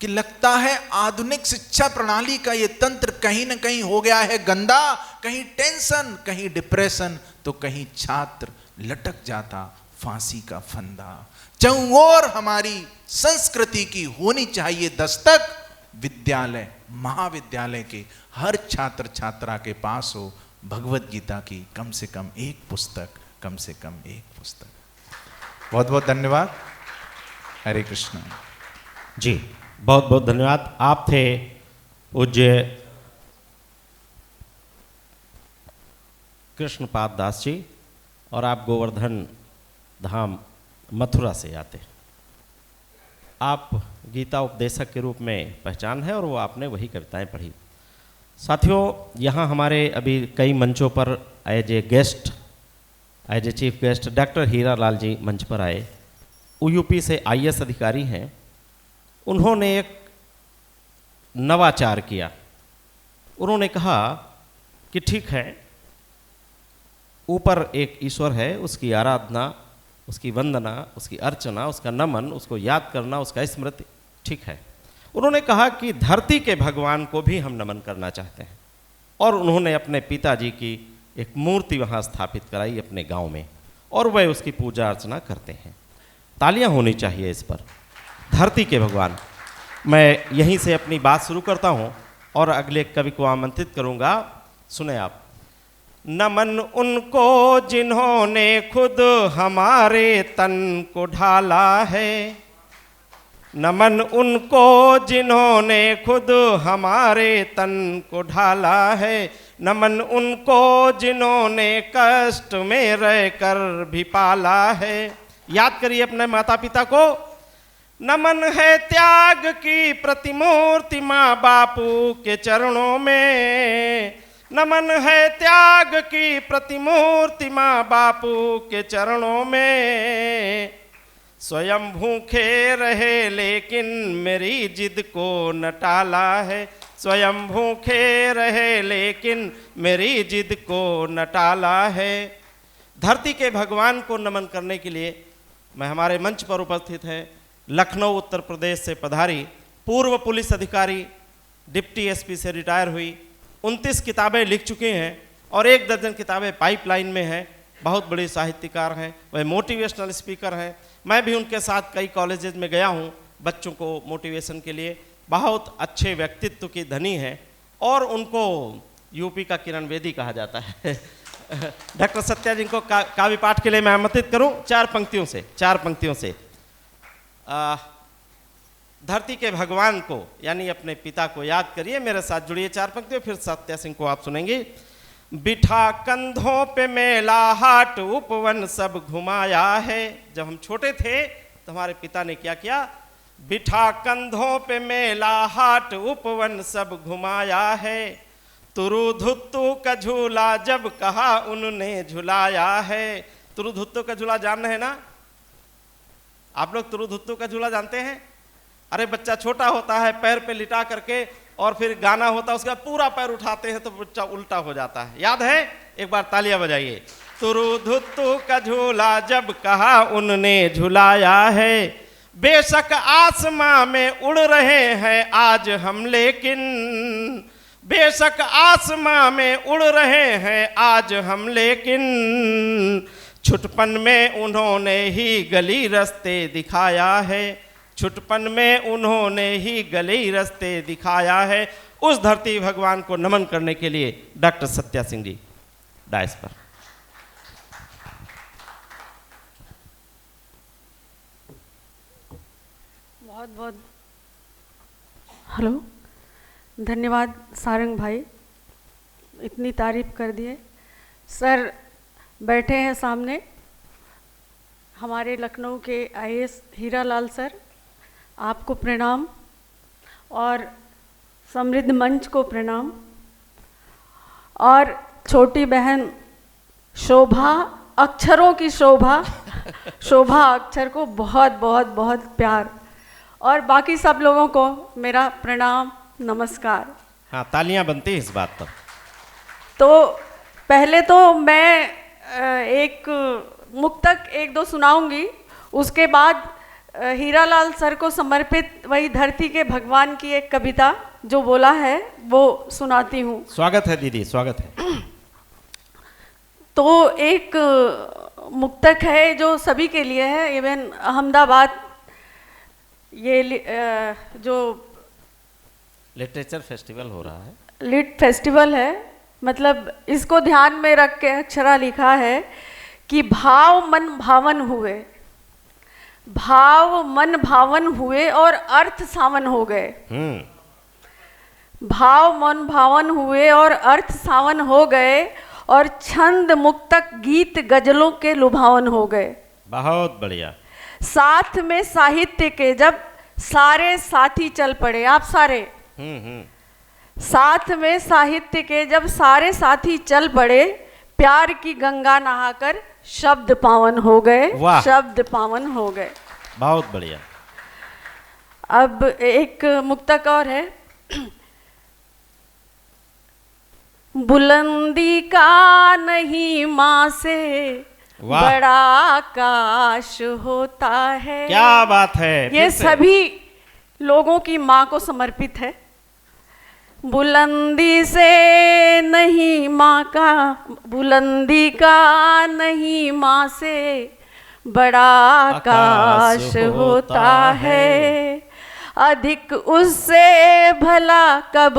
कि लगता है आधुनिक शिक्षा प्रणाली का ये तंत्र कहीं ना कहीं हो गया है गंदा। कहीं टेंशन, कहीं डिप्रेशन, तो कहीं छात्र लटक जाता फांसी का फंदा। चौओर हमारी संस्कृति की होनी चाहिए दस्तक। विद्यालय, महाविद्यालय के हर छात्र छात्रा के पास हो भगवत गीता की कम से कम एक पुस्तक, कम से कम एक पुस्तक। बहुत बहुत धन्यवाद। हरे कृष्ण जी, बहुत बहुत धन्यवाद। आप थे पूज्य कृष्णपाद दास जी और आप गोवर्धन धाम मथुरा से आते हैं। आप गीता उपदेशक के रूप में पहचान है और वो आपने वही कविताएं पढ़ी। साथियों, यहाँ हमारे अभी कई मंचों पर as a guest, as a chief guest doctor Hira Lal ji मंच पर आए। यूपी से IAS अधिकारी हैं। उन्होंने एक नवाचार किया। उन्होंने कहा कि ठीक है, ऊपर एक ईश्वर है, उसकी आराधना, उसकी वंदना, उसकी अर्चना, उसका नमन, उसको याद करना, उसका स्मृति, ठीक है। उन्होंने कहा कि धरती के भगवान को भी हम नमन करना चाहते हैं। और उन्होंने अपने पिताजी की एक मूर्ति वहाँ स्थापित कराई अपने गांव में, और वह उसकी पूजा अर्चना करते हैं। तालियां होनी चाहिए इस पर। धरती के भगवान। मैं यहीं से अपनी बात शुरू करता हूँ और अगले कवि को आमंत्रित करूँगा। सुने आप। नमन उनको जिन्होंने खुद हमारे तन को ढाला है, नमन उनको जिन्होंने खुद हमारे तन को ढाला है, नमन उनको जिन्होंने कष्ट में रहकर भी पाला है। याद करिए अपने माता पिता को। नमन है त्याग की प्रतिमूर्ति माँ बापू के चरणों में, नमन है त्याग की प्रतिमूर्ति माँ बापू के चरणों में। स्वयं भूखे रहे लेकिन मेरी जिद को न टाला है, स्वयं भूखे रहे लेकिन मेरी जिद को न टाला है। धरती के भगवान को नमन करने के लिए मैं हमारे मंच पर उपस्थित है लखनऊ उत्तर प्रदेश से पधारी पूर्व पुलिस अधिकारी, डिप्टी एसपी से रिटायर हुई, 29 किताबें लिख चुके हैं और 1 दर्जन किताबें पाइपलाइन में हैं। बहुत बड़े साहित्यकार हैं, वह मोटिवेशनल स्पीकर हैं। मैं भी उनके साथ कई कॉलेजेस में गया हूँ बच्चों को मोटिवेशन के लिए। बहुत अच्छे व्यक्तित्व की धनी हैं और उनको यूपी का किरण बेदी कहा जाता है। डॉक्टर सत्या जी को काव्य पाठ के लिए मैं आमंत्रित करूं 4 पंक्तियों से। धरती के भगवान को यानी अपने पिता को याद करिए, मेरे साथ जुड़िए 4 पंक्तियों, फिर सत्या सिंह को आप सुनेंगे। बिठा कंधों पे मेला हाट उपवन सब घुमाया है। जब हम छोटे थे तो हमारे पिता ने क्या किया? बिठा कंधों पे मेला हाट उपवन सब घुमाया है। तुरु धुत्तु का झूला जब कहा उन्होंने झुलाया है। तुरु धुत्तु का झूला जान रहे हैं ना आप लोग? तुरु धुत्तु का झूला जानते हैं? अरे बच्चा छोटा होता है, पैर पे लिटा करके और फिर गाना होता है, उसका पूरा पैर उठाते हैं तो बच्चा उल्टा हो जाता है। याद है? एक बार तालियां बजाइए। तुरु धुत्तु का झूला जब कहा उनने झुलाया है। बेशक आसमां में उड़ रहे हैं आज हम, लेकिन बेशक आसमां में उड़ रहे हैं आज हम, लेकिन छुटपन में उन्होंने ही गली रास्ते दिखाया है। छुटपन में उन्होंने ही गली रास्ते दिखाया है। उस धरती भगवान को नमन करने के लिए डॉक्टर सत्या सिंह जी डायस पर। बहुत बहुत हेलो, धन्यवाद सारंग भाई, इतनी तारीफ कर दिए। सर बैठे हैं सामने, हमारे लखनऊ के आईएएस हीरालाल सर, आपको प्रणाम, और समृद्ध मंच को प्रणाम, और छोटी बहन शोभा, अक्षरों की शोभा शोभा अक्षर को बहुत बहुत बहुत प्यार, और बाकी सब लोगों को मेरा प्रणाम नमस्कार। हाँ, तालियां बनती है इस बात पर। तो पहले तो मैं एक मुक्तक 1-2 सुनाऊंगी, उसके बाद हीरालाल सर को समर्पित वही धरती के भगवान की एक कविता जो बोला है वो सुनाती हूँ। स्वागत है दीदी, स्वागत है। तो एक मुक्तक है जो सभी के लिए है, इवन अहमदाबाद ये जो लिटरेचर फेस्टिवल हो रहा है, लिट फेस्टिवल है, मतलब इसको ध्यान में रख के अक्षरा लिखा है कि भाव मन भावन हुए, भाव मन भावन हुए और अर्थ सावन हो गए। भाव मन भावन हुए और अर्थ सावन हो गए, और छंद मुक्तक गीत गजलों के लुभावन हो गए। बहुत बढ़िया। साथ में साहित्य के जब सारे साथी चल पड़े, आप सारे साथ में साहित्य के जब सारे साथी चल पड़े, प्यार की गंगा नहाकर शब्द पावन हो गए, शब्द पावन हो गए। बहुत बढ़िया। अब एक मुक्तक और है। बुलंदी का नहीं माँ से बड़ा आकाश होता है। क्या बात है। ये सभी लोगों की माँ को समर्पित है। बुलंदी से नहीं माँ का, बुलंदी का नहीं माँ से बड़ा आकाश होता है। अधिक उससे भला कब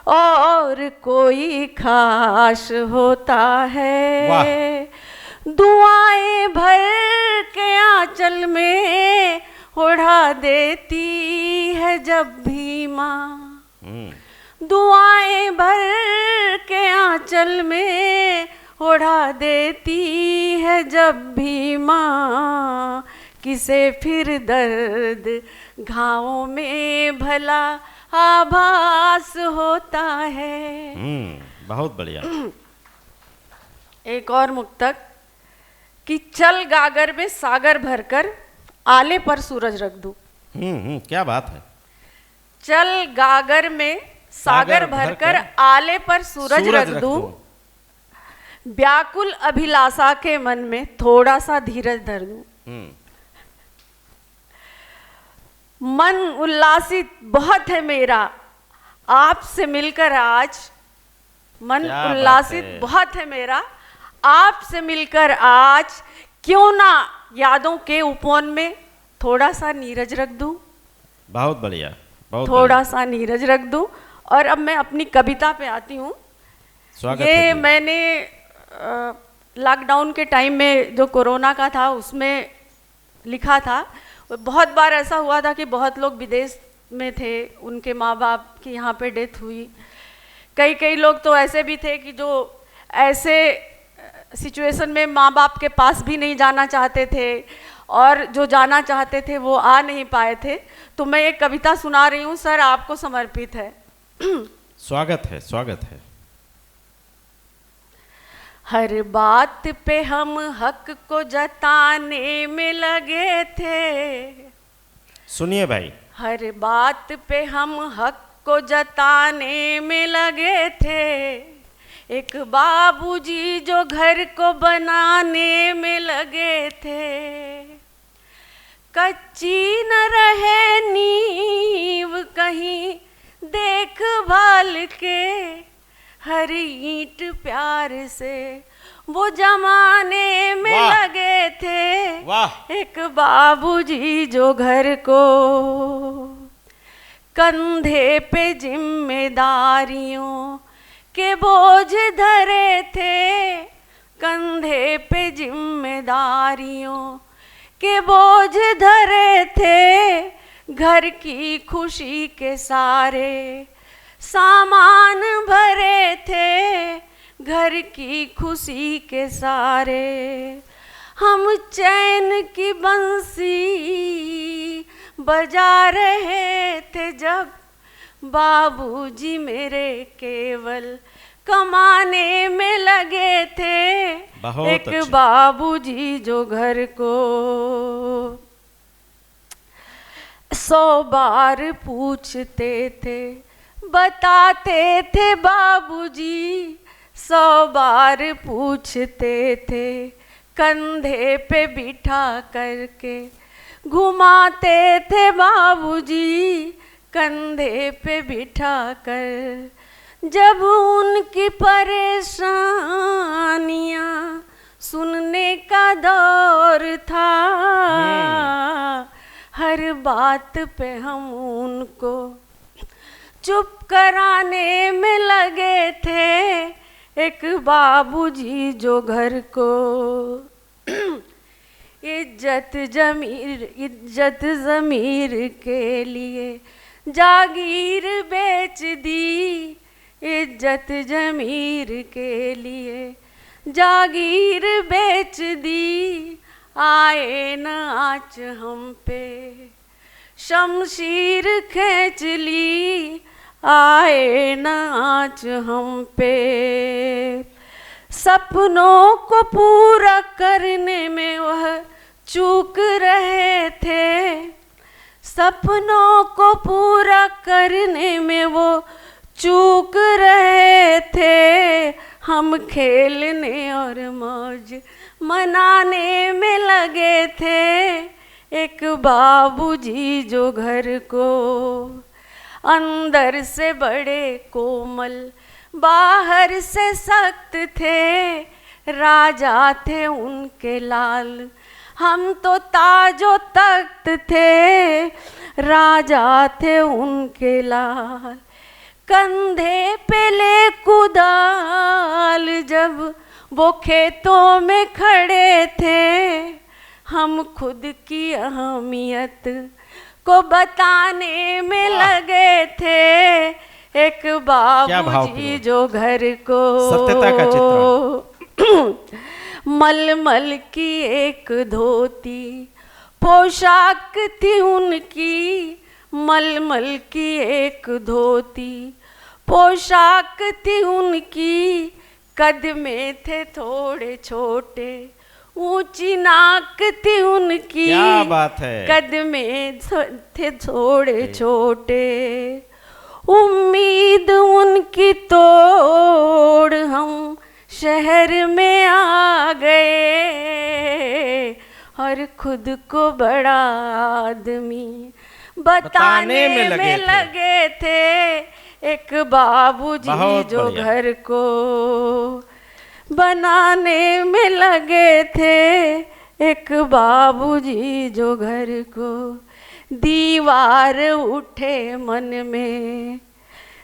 और कोई खास होता है। दुआएं भर के आंचल में ओढ़ा देती है जब भी माँ, दुआएं भर के आंचल में ओढ़ा देती है जब भी माँ। किसे फिर दर्द घावों में भला आभास होता है। बहुत बढ़िया। एक और मुक्तक कि चल गागर में सागर भरकर आले पर सूरज रख दूं। क्या बात है। चल गागर में सागर भरकर आले पर सूरज रख दूं, व्याकुल अभिलाषा के मन में थोड़ा सा धीरज धर दूं। मन उल्लासित बहुत है मेरा आपसे मिलकर आज। मन क्या बात उल्लासित है। बहुत है मेरा आपसे मिलकर आज। क्यों ना यादों के उपवन में थोड़ा सा नीरज रख दूं, बहुत बढ़िया, बहुत थोड़ा सा नीरज रख दूं। और अब मैं अपनी कविता पे आती हूँ। स्वागत ये है जी। मैंने लॉकडाउन के टाइम में जो कोरोना का था उसमें लिखा था। बहुत बार ऐसा हुआ था कि बहुत लोग विदेश में थे, उनके माँ बाप की यहाँ पे डेथ हुई। कई लोग तो ऐसे भी थे कि जो ऐसे सिचुएशन में माँ बाप के पास भी नहीं जाना चाहते थे, और जो जाना चाहते थे वो आ नहीं पाए थे। तो मैं एक कविता सुना रही हूँ सर, आपको समर्पित है। स्वागत है, स्वागत है। हर बात पे हम हक को जताने में लगे थे। सुनिए भाई। हर बात पे हम हक को जताने में लगे थे। एक बाबूजी जो घर को बनाने में लगे थे। कच्ची न रहे नींव कहीं देखभाल के, हर ईंट प्यार से वो जमाने में वाह! लगे थे। वाह! एक बाबूजी जो घर को कंधे पे जिम्मेदारियों के बोझ धरे थे। कंधे पे जिम्मेदारियों के बोझ धरे थे। घर की खुशी के सारे सामान भरे थे। घर की खुशी के सारे हम चैन की बंसी बजा रहे थे जब बाबूजी मेरे केवल कमाने में लगे थे। बहुत एक अच्छे। बाबूजी जो घर को 100 बार पूछते थे, बताते थे बाबूजी। 100 बार पूछते थे, कंधे पे बिठा करके घुमाते थे बाबूजी। कंधे पे बिठा कर जब उनकी परेशानियां सुनने का दौर था, हर बात पे हम उनको चुप कराने में लगे थे। एक बाबूजी जो घर को इज्जत ज़मीर के लिए जागीर बेच दी। इज्जत ज़मीर के लिए जागीर बेच दी। आए न आँच हम पे शमशीर खींच ली। आए न आँच हम पे सपनों को पूरा करने में वह चूक रहे थे। सपनों को पूरा करने में वो चूक रहे थे। हम खेलने और मौज मनाने में लगे थे। एक बाबूजी जो घर को अंदर से बड़े कोमल बाहर से सख्त थे। राजा थे उनके लाल, हम तो ताजो तख्त थे। राजा थे उनके लाल, कंधे पे ले कुदाल जब वो खेतों में खड़े थे। हम खुद की अहमियत को बताने में लगे थे। एक बाबूजी जो घर को सत्यता का चित्रण। मलमल की एक धोती पोशाक थी उनकी। मलमल की एक धोती पोशाक थी उनकी। कद में थे थोड़े छोटे, ऊंची नाक थी उनकी। क्या बात है। कद में थे थोड़े छोटे, उम्मीद उनकी तोड़ हम शहर में आ गए। और खुद को बड़ा आदमी बताने में लगे थे एक बाबूजी बहुत जो बढ़िया। घर को बनाने में लगे थे एक बाबूजी जो घर को। दीवार उठे मन में,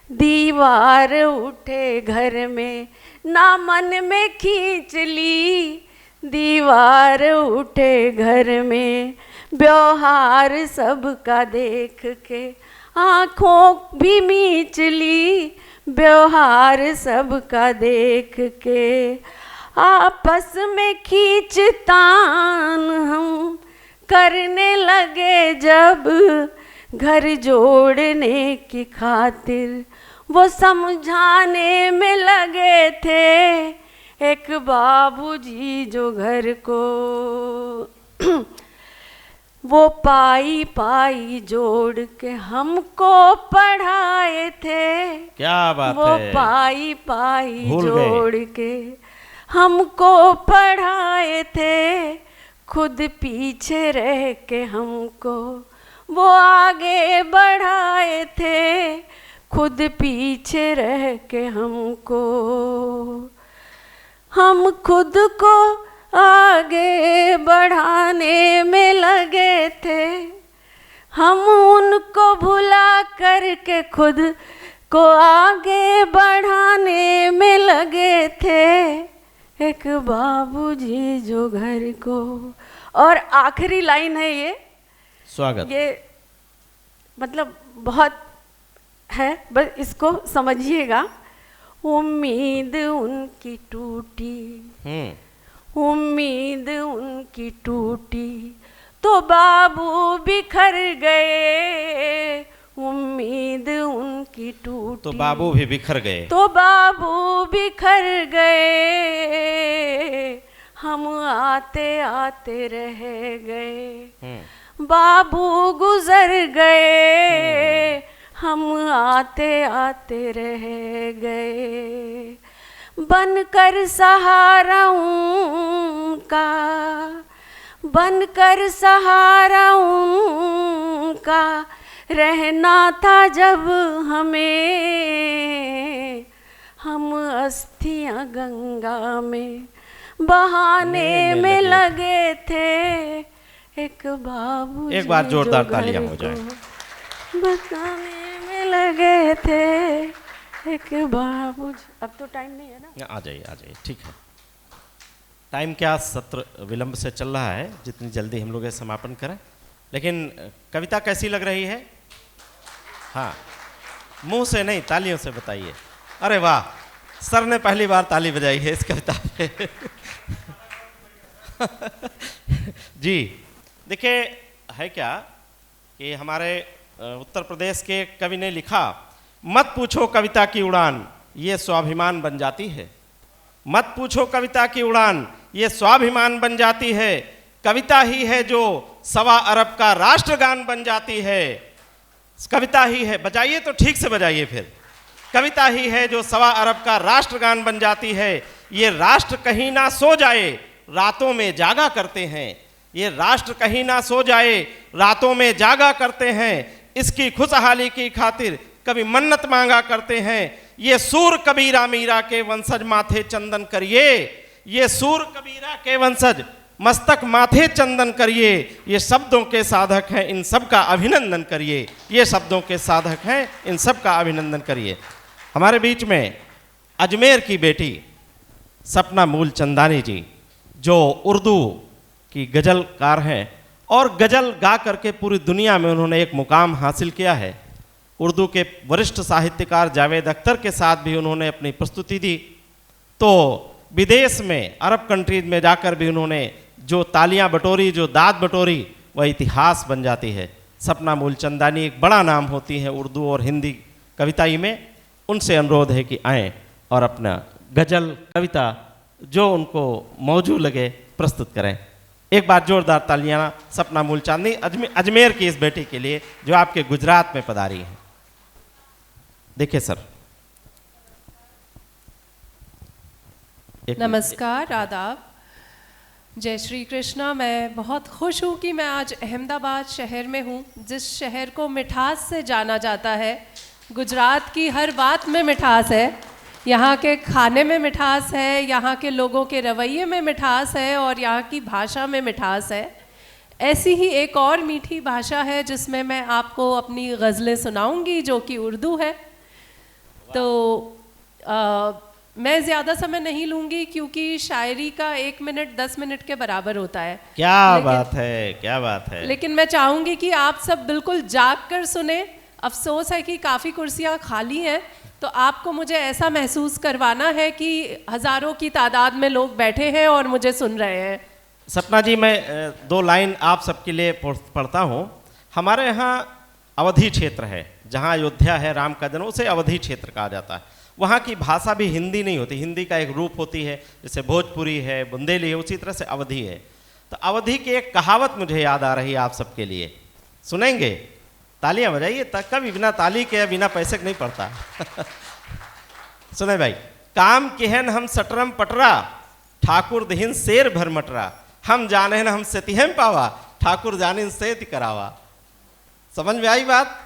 दीवार उठे घर में, ना मन में खींच ली दीवार उठे घर में। व्यवहार सबका देख के आँखों भी मीच ली, व्यवहार सबका देख के। आपस में खींचतान हम करने लगे जब, घर जोड़ने की खातिर वो समझाने में लगे थे एक बाबूजी जो घर को। वो पाई पाई जोड़ के हमको पढ़ाए थे, क्या बात वो है। पाई पाई भूल गए। जोड़ के हमको पढ़ाए थे, खुद पीछे रह के हमको वो आगे बढ़ाए थे, खुद पीछे रह के हमको। हम खुद को आगे बढ़ाने में लगे थे, हम उनको भुला करके खुद को आगे बढ़ाने में लगे थे एक बाबूजी जो घर को। और आखिरी लाइन है ये, स्वागत। ये मतलब बहुत है, बस इसको समझिएगा। उम्मीद उनकी टूटी, उम्मीद उनकी टूटी तो बाबू बिखर गए, उम्मीद उनकी टूटी तो बाबू भी बिखर गए। तो बाबू बिखर गए, हम आते आते रह गए, बाबू गुजर गए, हम आते आते रह गए। बनकर सहारा उनका, बनकर सहारा उनका रहना था जब हमें, हम अस्थियां गंगा में बहाने में लगे थे एक बाबू। एक बार जोरदार तालियां हो जाए। बताने में लगे थे एक बाबू। अब तो टाइम नहीं है ना, आ जाइए, ठीक है। टाइम क्या, सत्र विलंब से चल रहा है, जितनी जल्दी हम लोग ये समापन करें। लेकिन कविता कैसी लग रही है? हाँ, मुंह से नहीं, तालियों से बताइए। अरे वाह, सर ने पहली बार ताली बजाई है इस कविता पे। जी, देखिए है क्या कि हमारे उत्तर प्रदेश के कवि ने लिखा, मत पूछो कविता की उड़ान ये स्वाभिमान बन जाती है, मत पूछो कविता की उड़ान ये स्वाभिमान बन जाती है, कविता ही है जो 1.25 अरब का राष्ट्रगान बन जाती है। कविता ही है, बजाइए तो ठीक से बजाइए फिर। कविता ही है जो 1.25 अरब का राष्ट्रगान बन जाती है, ये राष्ट्र कहीं ना सो जाए रातों में जागा करते हैं, ये राष्ट्र कहीं ना सो जाए रातों में जागा करते हैं, इसकी खुशहाली की खातिर कभी मन्नत मांगा करते हैं, ये सूर कबीरा मीरा के वंशज माथे चंदन करिए, ये सूर कबीरा के वंशज मस्तक माथे चंदन करिए, ये शब्दों के साधक हैं इन सब का अभिनंदन करिए, ये शब्दों के साधक हैं इन सब का अभिनंदन करिए। हमारे बीच में अजमेर की बेटी सपना मूलचंदानी जी, जो उर्दू की गज़लकार हैं और गज़ल गा करके पूरी दुनिया में उन्होंने एक मुकाम हासिल किया है। उर्दू के वरिष्ठ साहित्यकार जावेद अख्तर के साथ भी उन्होंने अपनी प्रस्तुति दी, तो विदेश में अरब कंट्रीज में जाकर भी उन्होंने जो तालियां बटोरी, जो दाद बटोरी, वह इतिहास बन जाती है। सपना मूलचंदानी एक बड़ा नाम होती है उर्दू और हिंदी कविताई में। उनसे अनुरोध है कि आएँ और अपना गज़ल कविता जो उनको मौजू लगे प्रस्तुत करें। एक बार जोरदार तालियां सपना मूलचंदानी अजमेर की इस बेटी के लिए जो आपके गुजरात में पधारी है। देखिए सर। नमस्कार, आदाब। जय श्री कृष्णा। मैं बहुत खुश हूँ कि मैं आज अहमदाबाद शहर में हूँ, जिस शहर को मिठास से जाना जाता है। गुजरात की हर बात में मिठास है, यहाँ के खाने में मिठास है, यहाँ के लोगों के रवैये में मिठास है और यहाँ की भाषा में मिठास है। ऐसी ही एक और मीठी भाषा है जिसमें मैं आपको अपनी गज़लें सुनाऊंगी, जो कि उर्दू है। तो मैं ज़्यादा समय नहीं लूँगी क्योंकि शायरी का 1 मिनट 10 मिनट के बराबर होता है। क्या बात है, क्या बात है। लेकिन मैं चाहूँगी कि आप सब बिल्कुल जाग कर सुने। अफसोस है कि काफ़ी कुर्सियाँ खाली हैं, तो आपको मुझे ऐसा महसूस करवाना है कि हज़ारों की तादाद में लोग बैठे हैं और मुझे सुन रहे हैं। सपना जी, मैं 2 लाइन आप सबके लिए पढ़ता हूँ। हमारे यहाँ अवधी क्षेत्र है, जहाँ अयोध्या है, राम का जन्म, उसे अवधी क्षेत्र कहा जाता है। वहाँ की भाषा भी हिंदी नहीं होती, हिंदी का एक रूप होती है, जैसे भोजपुरी है, बुंदेली है, उसी तरह से अवधी है। तो अवधी की एक कहावत मुझे याद आ रही है आप सबके लिए, सुनेंगे? तालियां बजाइए, कभी बिना ताली के बिना पैसे के नहीं पड़ता। सुने भाई। काम केहन हम सटरम पटरा, ठाकुर दहिन शेर भर मटरा, हम जाने न हम सेतिहम पावा, ठाकुर जाने सेति करावा। समझ में आई बात?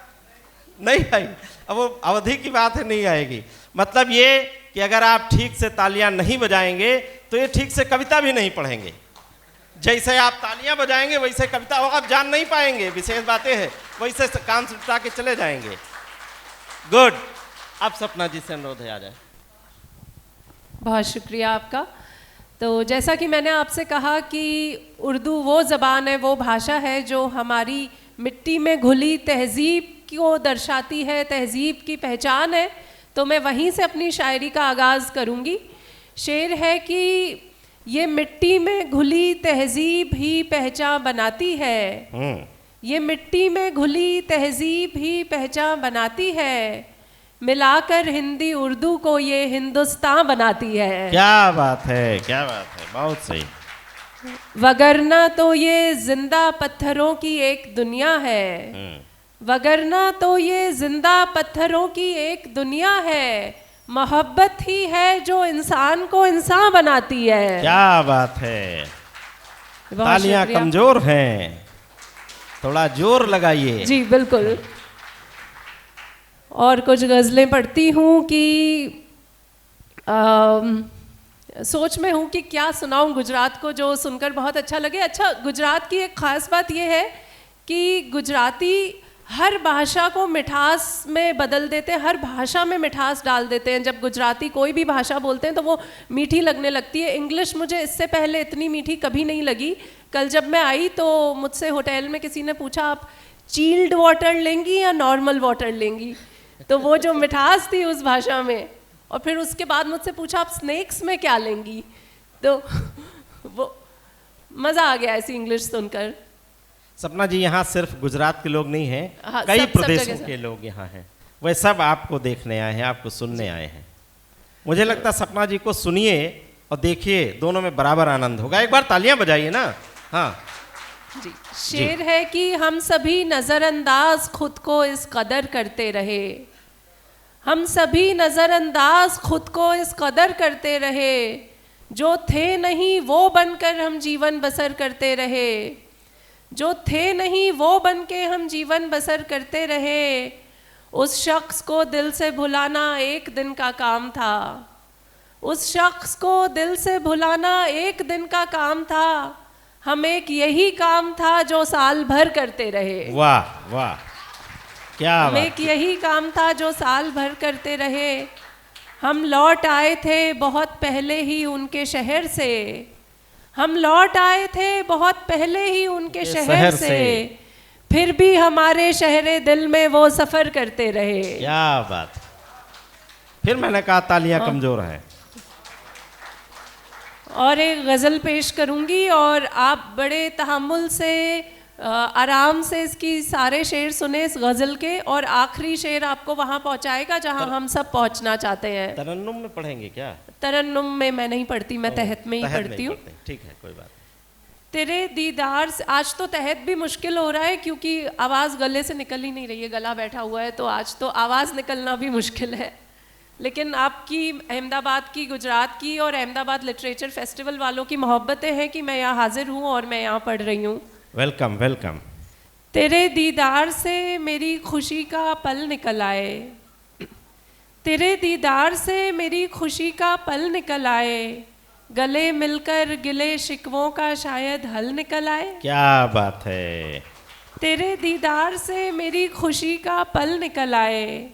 नहीं आई? अब वो अवधि की बात है, नहीं आएगी। मतलब ये कि अगर आप ठीक से तालियां नहीं बजाएंगे तो ये ठीक से कविता भी नहीं पढ़ेंगे। जैसे आप तालियां बजाएंगे वैसे कविता आप जान नहीं पाएंगे, विशेष बातें हैं, वैसे काम सुलटा के चले जाएंगे। गुड। अब सपना जी से अनुरोध है, आ जाए। बहुत शुक्रिया आपका। तो जैसा कि मैंने आपसे कहा कि उर्दू वो ज़बान है, वो भाषा है जो हमारी मिट्टी में घुली तहज़ीब को दर्शाती है, तहज़ीब की पहचान है। तो मैं वहीं से अपनी शायरी का आगाज़ करूँगी। शेर है कि ये मिट्टी में घुली तहज़ीब ही पहचान बनाती है, ये मिट्टी में घुली तहज़ीब ही पहचान बनाती है, मिलाकर हिंदी उर्दू को ये हिंदुस्तान बनाती है। क्या बात है, क्या बात है, बहुत सही। वगरना तो ये जिंदा पत्थरों की एक दुनिया है, वगरना तो ये जिंदा पत्थरों की एक दुनिया है, मोहब्बत ही है जो इंसान को इंसान बनाती है। क्या बात है। तालियां कमजोर हैं, थोड़ा जोर लगाइए। जी बिल्कुल। और कुछ गज़लें पढ़ती हूँ कि सोच में हूँ कि क्या सुनाऊँ गुजरात को जो सुनकर बहुत अच्छा लगे। अच्छा, गुजरात की एक ख़ास बात यह है कि गुजराती हर भाषा को मिठास में बदल देते हैं, हर भाषा में मिठास डाल देते हैं। जब गुजराती कोई भी भाषा बोलते हैं तो वो मीठी लगने लगती है। इंग्लिश मुझे इससे पहले इतनी मीठी कभी नहीं लगी। कल जब मैं आई तो मुझसे होटल में किसी ने पूछा, आप चिल्ड वाटर लेंगी या नॉर्मल वाटर लेंगी? तो वो जो मिठास थी उस भाषा में। और फिर उसके बाद मुझसे पूछा, आप स्नैक्स में क्या लेंगी? तो वो मज़ा आ गया ऐसी इंग्लिश सुनकर। सपना जी, यहाँ सिर्फ गुजरात के लोग नहीं हैं, हाँ, कई सब प्रदेशों के लोग यहाँ हैं। वह सब आपको देखने आए हैं, आपको सुनने आए हैं। मुझे लगता है सपना जी को सुनिए और देखिए, दोनों में बराबर आनंद होगा। एक बार तालियां बजाइए ना। हाँ जी। शेर है कि हम सभी नज़रअंदाज खुद को इस कदर करते रहे, हम सभी नज़रअंदाज खुद को इस कदर करते रहे, जो थे नहीं वो बनकर हम जीवन बसर करते रहे, जो थे नहीं वो बन के हम जीवन बसर करते रहे। उस शख्स को दिल से भुलाना एक दिन का काम था, उस शख्स को दिल से भुलाना एक दिन का काम था, हम एक यही काम था जो साल भर करते रहे। वाह वाह, क्या हम बात। एक यही काम था जो साल भर करते रहे। हम लौट आए थे बहुत पहले ही उनके शहर से, हम लौट आए थे बहुत पहले ही उनके शहर से, फिर भी हमारे शहरे दिल में वो सफ़र करते रहे। क्या बात। फिर मैंने कहा तालियां कमजोर हैं। और एक गज़ल पेश करूंगी और आप बड़े तहम्मुल से आराम से इसकी सारे शेर सुने इस गज़ल के, और आखिरी शेर आपको वहाँ पहुँचाएगा जहाँ हम सब पहुँचना चाहते हैं। तरन्नुम में पढ़ेंगे क्या? तरन्नुम में मैं नहीं पढ़ती, मैं तहत में ही पढ़ती हूँ। ठीक है, कोई बात। तेरे दीदार से, आज तो तहत भी मुश्किल हो रहा है क्योंकि आवाज़ गले से निकल ही नहीं रही है, गला बैठा हुआ है, तो आज तो आवाज़ निकलना भी मुश्किल है। लेकिन आपकी अहमदाबाद की, गुजरात की और अहमदाबाद लिटरेचर फेस्टिवल वालों की मोहब्बतें हैं कि मैं यहाँ हाजिर हूँ और मैं यहाँ पढ़ रही हूँ। Welcome welcome. तेरे दीदार से मेरी खुशी का पल निकल आए, तेरे दीदार से मेरी खुशी का पल निकल आए, गले मिलकर गिले शिकवों का शायद हल निकल आए। क्या बात है। तेरे दीदार से मेरी खुशी का पल निकल आए,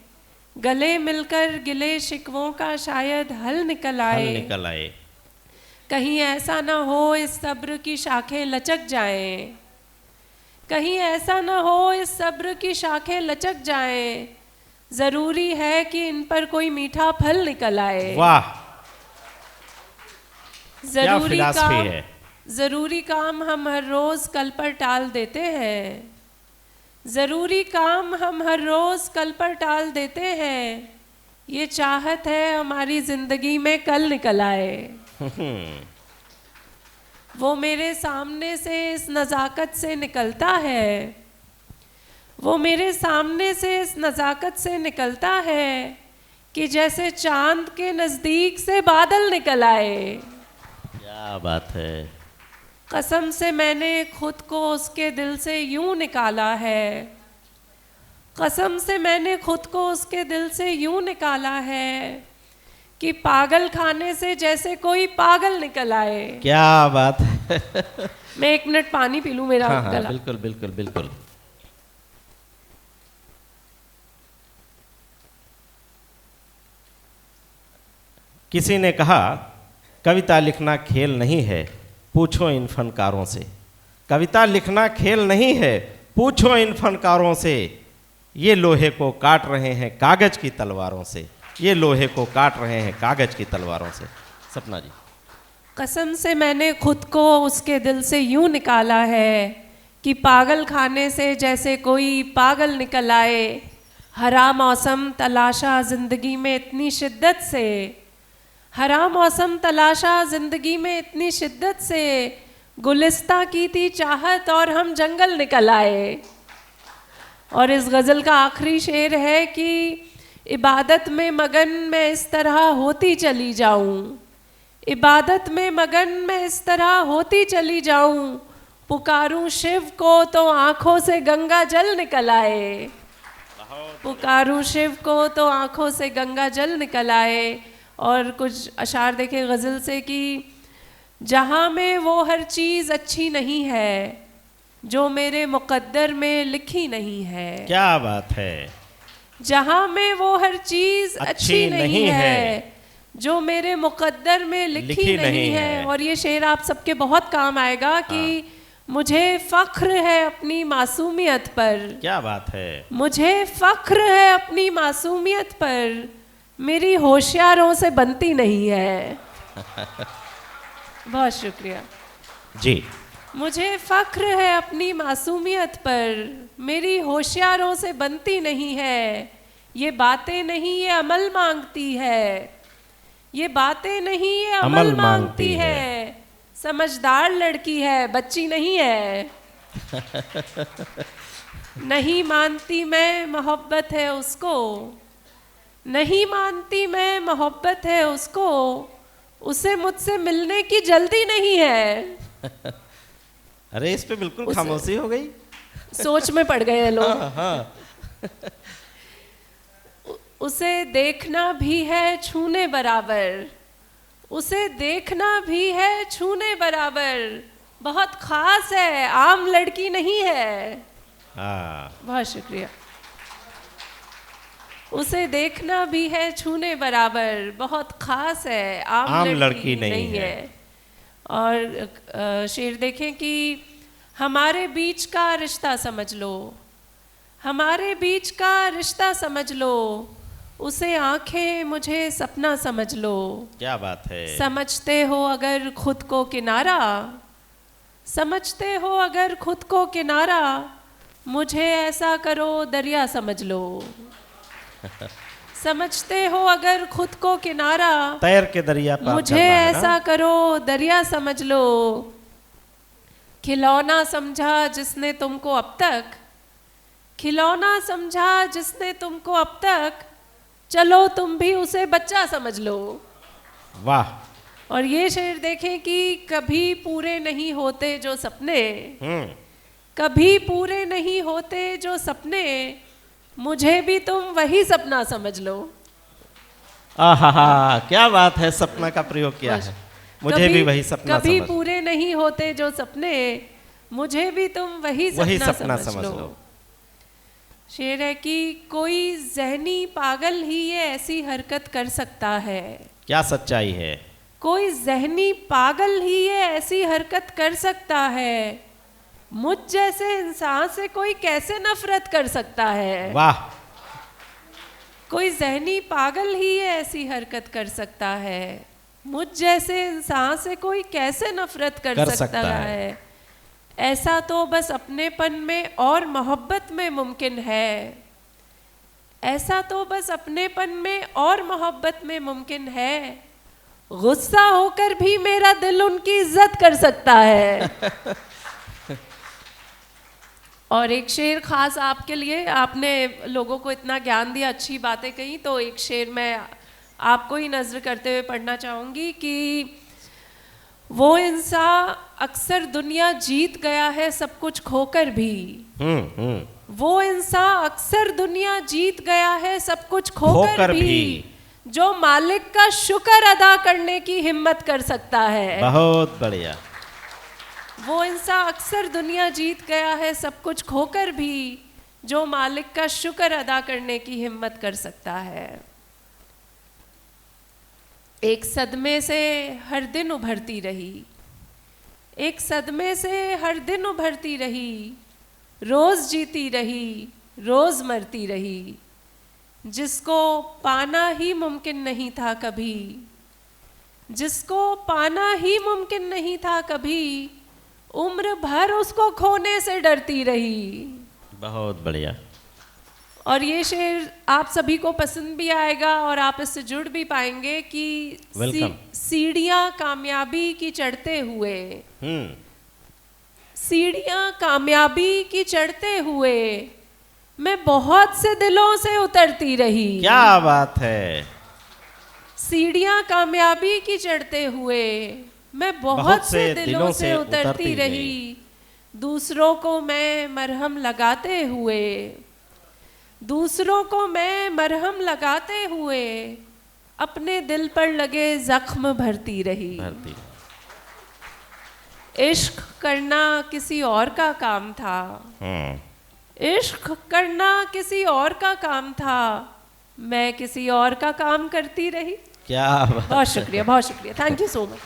गले मिलकर गिले शिकवों का शायद हल निकल हल आए। निकल आए। कहीं ऐसा ना हो इस सब्र की शाखें लचक जाएं, कहीं ऐसा ना हो इस सब्र की शाखें लचक जाएं, जरूरी है कि इन पर कोई मीठा फल निकल आए। वाह, जरूरी फिलॉसफी काम, है। जरूरी काम हम हर रोज कल पर टाल देते हैं, जरूरी काम हम हर रोज कल पर टाल देते हैं, ये चाहत है हमारी जिंदगी में कल निकल आए। वो मेरे सामने से इस नज़ाकत से निकलता है, वो मेरे सामने से इस नज़ाकत से निकलता है कि जैसे चांद के नज़दीक से बादल निकल आए। क्या बात है। कसम से मैंने खुद को उसके दिल से यूं निकाला है, कसम से मैंने खुद को उसके दिल से यूं निकाला है कि पागल खाने से जैसे कोई पागल निकल आए। क्या बात है। मैं 1 मिनट पानी पी लूं, मेरा हाँ, गला। बिल्कुल बिल्कुल बिल्कुल। किसी ने कहा कविता लिखना खेल नहीं है, पूछो इन फनकारों से। कविता लिखना खेल नहीं है, पूछो इन फनकारों से, ये लोहे को काट रहे हैं कागज की तलवारों से, ये लोहे को काट रहे हैं कागज की तलवारों से। सपना जी। कसम से मैंने खुद को उसके दिल से यूं निकाला है कि पागल खाने से जैसे कोई पागल निकल आए। हरा मौसम तलाशा जिंदगी में इतनी शिद्दत से, हरा मौसम तलाशा जिंदगी में इतनी शिद्दत से, गुलिस्ता की थी चाहत और हम जंगल निकल आए। और इस गज़ल का आखिरी शेर है कि इबादत में मगन मैं इस तरह होती चली जाऊं, इबादत में मगन मैं इस तरह होती चली जाऊं, पुकारूं शिव को तो आंखों से गंगा जल निकल आए, पुकारूं शिव को तो आंखों से गंगा जल निकल आए। और कुछ अशार देखे गज़ल से कि जहाँ में वो हर चीज़ अच्छी नहीं है जो मेरे मुक़द्दर में लिखी नहीं है। क्या बात है। जहाँ में वो हर चीज़ अच्छी नहीं है जो मेरे मुक़द्दर में लिखी नहीं है। और ये शेर आप सबके बहुत काम आएगा कि मुझे फ़ख्र है अपनी मासूमियत पर। क्या बात है। मुझे फ़ख्र है अपनी मासूमियत पर, मेरी होशियारों से बनती नहीं है। बहुत शुक्रिया जी। मुझे फ़ख्र है अपनी मासूमियत पर, मेरी होशियारों से बनती नहीं है। ये बातें नहीं ये अमल मांगती है, ये बातें नहीं ये अमल मांगती है। समझदार लड़की है बच्ची नहीं है। नहीं मानती मैं मोहब्बत है उसको, नहीं मानती मैं मोहब्बत है उसको, उसे मुझसे मिलने की जल्दी नहीं है। अरे इस पे बिल्कुल खामोशी हो गई। सोच में पड़ गए हैं लोग। हाँ। उसे देखना भी है छूने बराबर, उसे देखना भी है छूने बराबर, बहुत खास है आम लड़की नहीं है। बहुत शुक्रिया। उसे देखना भी है छूने बराबर, बहुत खास है आम लड़की नहीं है। और शेर देखें कि हमारे बीच का रिश्ता समझ लो, हमारे बीच का रिश्ता समझ लो, उसे आंखें मुझे सपना समझ लो। क्या बात है। समझते हो अगर खुद को किनारा, समझते हो अगर खुद को किनारा, मुझे ऐसा करो दरिया समझ लो। समझते हो अगर खुद को किनारा, तैर के दरिया पार मुझे करना है ना? ऐसा करो दरिया समझ लो। खिलौना समझा जिसने तुमको अब तक, खिलौना समझा जिसने तुमको अब तक, चलो तुम भी उसे बच्चा समझ लो। वाह। और ये शेर देखें कि कभी पूरे नहीं होते जो सपने, कभी पूरे नहीं होते जो सपने, मुझे भी तुम वही सपना समझ लो। आहा, क्या बात है, सपना का प्रयोग किया है। मुझे भी वही सपना कभी समझ। पूरे नहीं होते जो सपने, मुझे भी तुम वही सपना समझ लो। शेर है कि कोई जहनी पागल ही ये ऐसी हरकत कर सकता है। क्या सच्चाई है। कोई जहनी पागल ही ये ऐसी हरकत कर सकता है, मुझ जैसे इंसान से कोई कैसे नफरत कर सकता है। वाह। कोई जहनी पागल ही ये ऐसी हरकत कर सकता है, मुझ जैसे इंसान से कोई कैसे नफरत कर सकता है। ऐसा तो बस अपनेपन में और मोहब्बत में मुमकिन है, ऐसा तो बस अपनेपन में और मोहब्बत में मुमकिन है, गुस्सा होकर भी मेरा दिल उनकी इज्जत कर सकता है। और एक शेर खास आपके लिए, आपने लोगों को इतना ज्ञान दिया, अच्छी बातें कही, तो एक शेर मैं आपको ही नजर करते हुए पढ़ना चाहूंगी कि वो इंसान अक्सर दुनिया जीत गया है सब कुछ खोकर भी, वो इंसान अक्सर दुनिया जीत गया है सब कुछ खोकर भी, जो मालिक का शुक्र अदा करने की हिम्मत कर सकता है। बहुत बढ़िया। वो इंसान अक्सर दुनिया जीत गया है सब कुछ खोकर भी, जो मालिक का शुक्र अदा करने की हिम्मत कर सकता है। एक सदमे से हर दिन उभरती रही, एक सदमे से हर दिन उभरती रही, रोज जीती रही, रोज मरती रही, जिसको पाना ही मुमकिन नहीं था कभी, जिसको पाना ही मुमकिन नहीं था कभी, उम्र भर उसको खोने से डरती रही। बहुत बढ़िया। और ये शेर आप सभी को पसंद भी आएगा और आप इससे जुड़ भी पाएंगे कि सीढ़ियां कामयाबी की चढ़ते हुए, सीढ़ियां कामयाबी की चढ़ते हुए, मैं बहुत से दिलों से उतरती रही। क्या बात है। सीढ़ियां कामयाबी की चढ़ते हुए, मैं बहुत से दिलों से उतरती रही, दूसरों को मैं मरहम लगाते हुए, दूसरों को मैं मरहम लगाते हुए, अपने दिल पर लगे जख्म भरती रही। इश्क करना किसी और का काम था, इश्क करना किसी और का काम था, मैं किसी और का काम करती रही। क्या बहुत शुक्रिया, बहुत शुक्रिया, थैंक यू सो मच।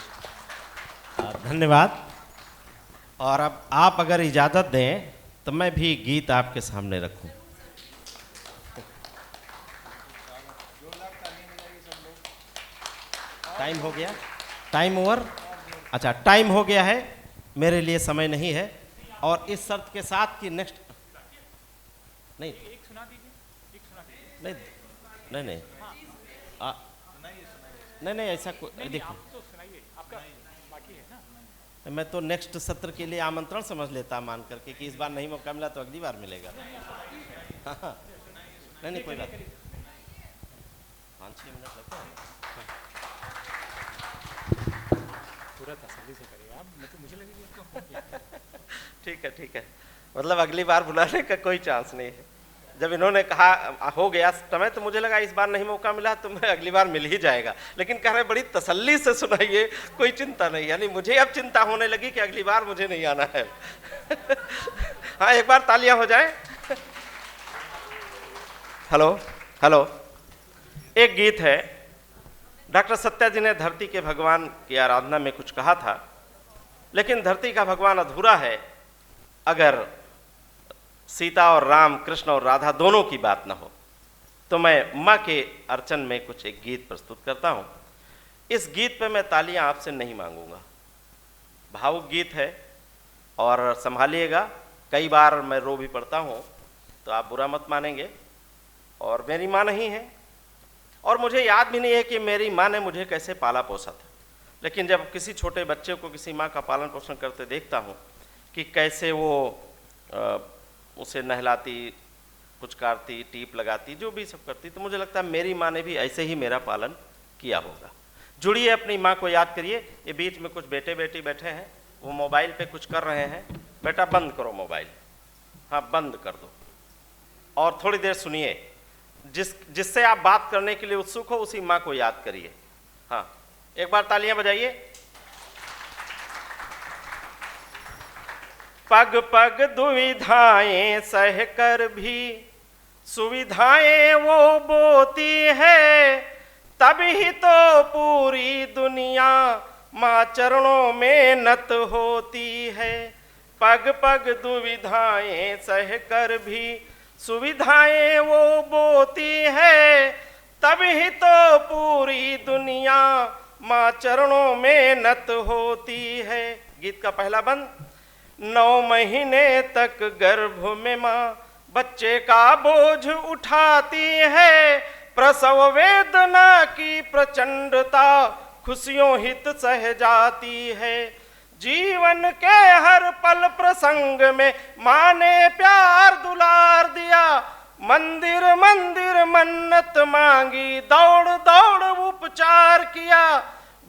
धन्यवाद। और अब आप अगर इजाजत दें तो मैं भी गीत आपके सामने रखूं। टाइम हो गया, टाइम ओवर। अच्छा, टाइम हो गया है, मेरे लिए समय नहीं है। और इस शर्त के साथ कि नेक्स्ट नहीं नहीं नहीं नहीं नहीं नहीं ऐसा देखिए, मैं तो नेक्स्ट सत्र के लिए आमंत्रण समझ लेता, मान करके कि इस बार नहीं मौका मिला तो अगली बार मिलेगा। नहीं नहीं कोई बात नहीं, 5-6 मिनट लगता है। पूरा तसल्ली से करिए आप, मुझे लगेगा। ठीक है ठीक है, मतलब अगली बार बुलाने का कोई चांस नहीं है। जब इन्होंने कहा हो गया समय तो मुझे लगा इस बार नहीं मौका मिला तो मैं अगली बार मिल ही जाएगा, लेकिन कह रहे बड़ी तसल्ली से सुनाइए, कोई चिंता नहीं। यानी मुझे अब चिंता होने लगी कि अगली बार मुझे नहीं आना है। हाँ, एक बार तालियां हो जाए। Hello hello. एक गीत है, डॉक्टर सत्या जी ने धरती के भगवान की आराधना में कुछ कहा था, लेकिन धरती का भगवान अधूरा है अगर सीता और राम, कृष्ण और राधा दोनों की बात न हो। तो मैं माँ के अर्चन में कुछ एक गीत प्रस्तुत करता हूँ। इस गीत पे मैं तालियां आपसे नहीं मांगूंगा, भावुक गीत है और संभालिएगा। कई बार मैं रो भी पड़ता हूँ तो आप बुरा मत मानेंगे। और मेरी माँ नहीं है और मुझे याद भी नहीं है कि मेरी माँ ने मुझे कैसे पाला पोसा था, लेकिन जब किसी छोटे बच्चे को किसी माँ का पालन पोषण करते देखता हूँ कि कैसे वो उसे नहलाती, कुछ काटती, टीप लगाती, जो भी सब करती। तो मुझे लगता है मेरी माँ ने भी ऐसे ही मेरा पालन किया होगा। जुड़िए, अपनी माँ को याद करिए। ये बीच में कुछ बेटे बेटी बैठे हैं, वो मोबाइल पे कुछ कर रहे हैं। बेटा बंद करो मोबाइल, हाँ बंद कर दो, और थोड़ी देर सुनिए। जिससे आप बात करने के लिए उत्सुक हो उसी माँ को याद करिए। हाँ, एक बार तालियां बजाइए। पग पग दुविधाएं सह कर भी सुविधाएं वो बोती है, तभी तो पूरी दुनिया माँ चरणों में नत होती है। पग पग दुविधाएं सह कर भी सुविधाएं वो बोती है, तभी तो पूरी दुनिया माँ चरणों में नत होती है। गीत का पहला बंद। 9 महीने तक गर्भ में माँ बच्चे का बोझ उठाती है, प्रसव वेदना की प्रचंडता खुशियों हित सह जाती है। जीवन के हर पल प्रसंग में माँ ने प्यार दुलार दिया, मंदिर मंदिर मन्नत मांगी, दौड़ दौड़ उपचार किया।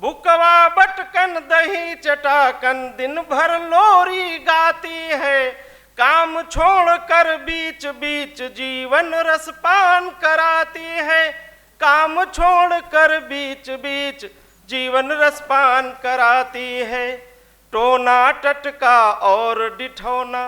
बुकवा बटकन दही चटाकन दिन भर लोरी गाती है, काम छोड़ कर बीच बीच जीवन रस पान कराती है। काम छोड़ कर बीच बीच जीवन रस पान कराती है। टोना टटका और डिठौना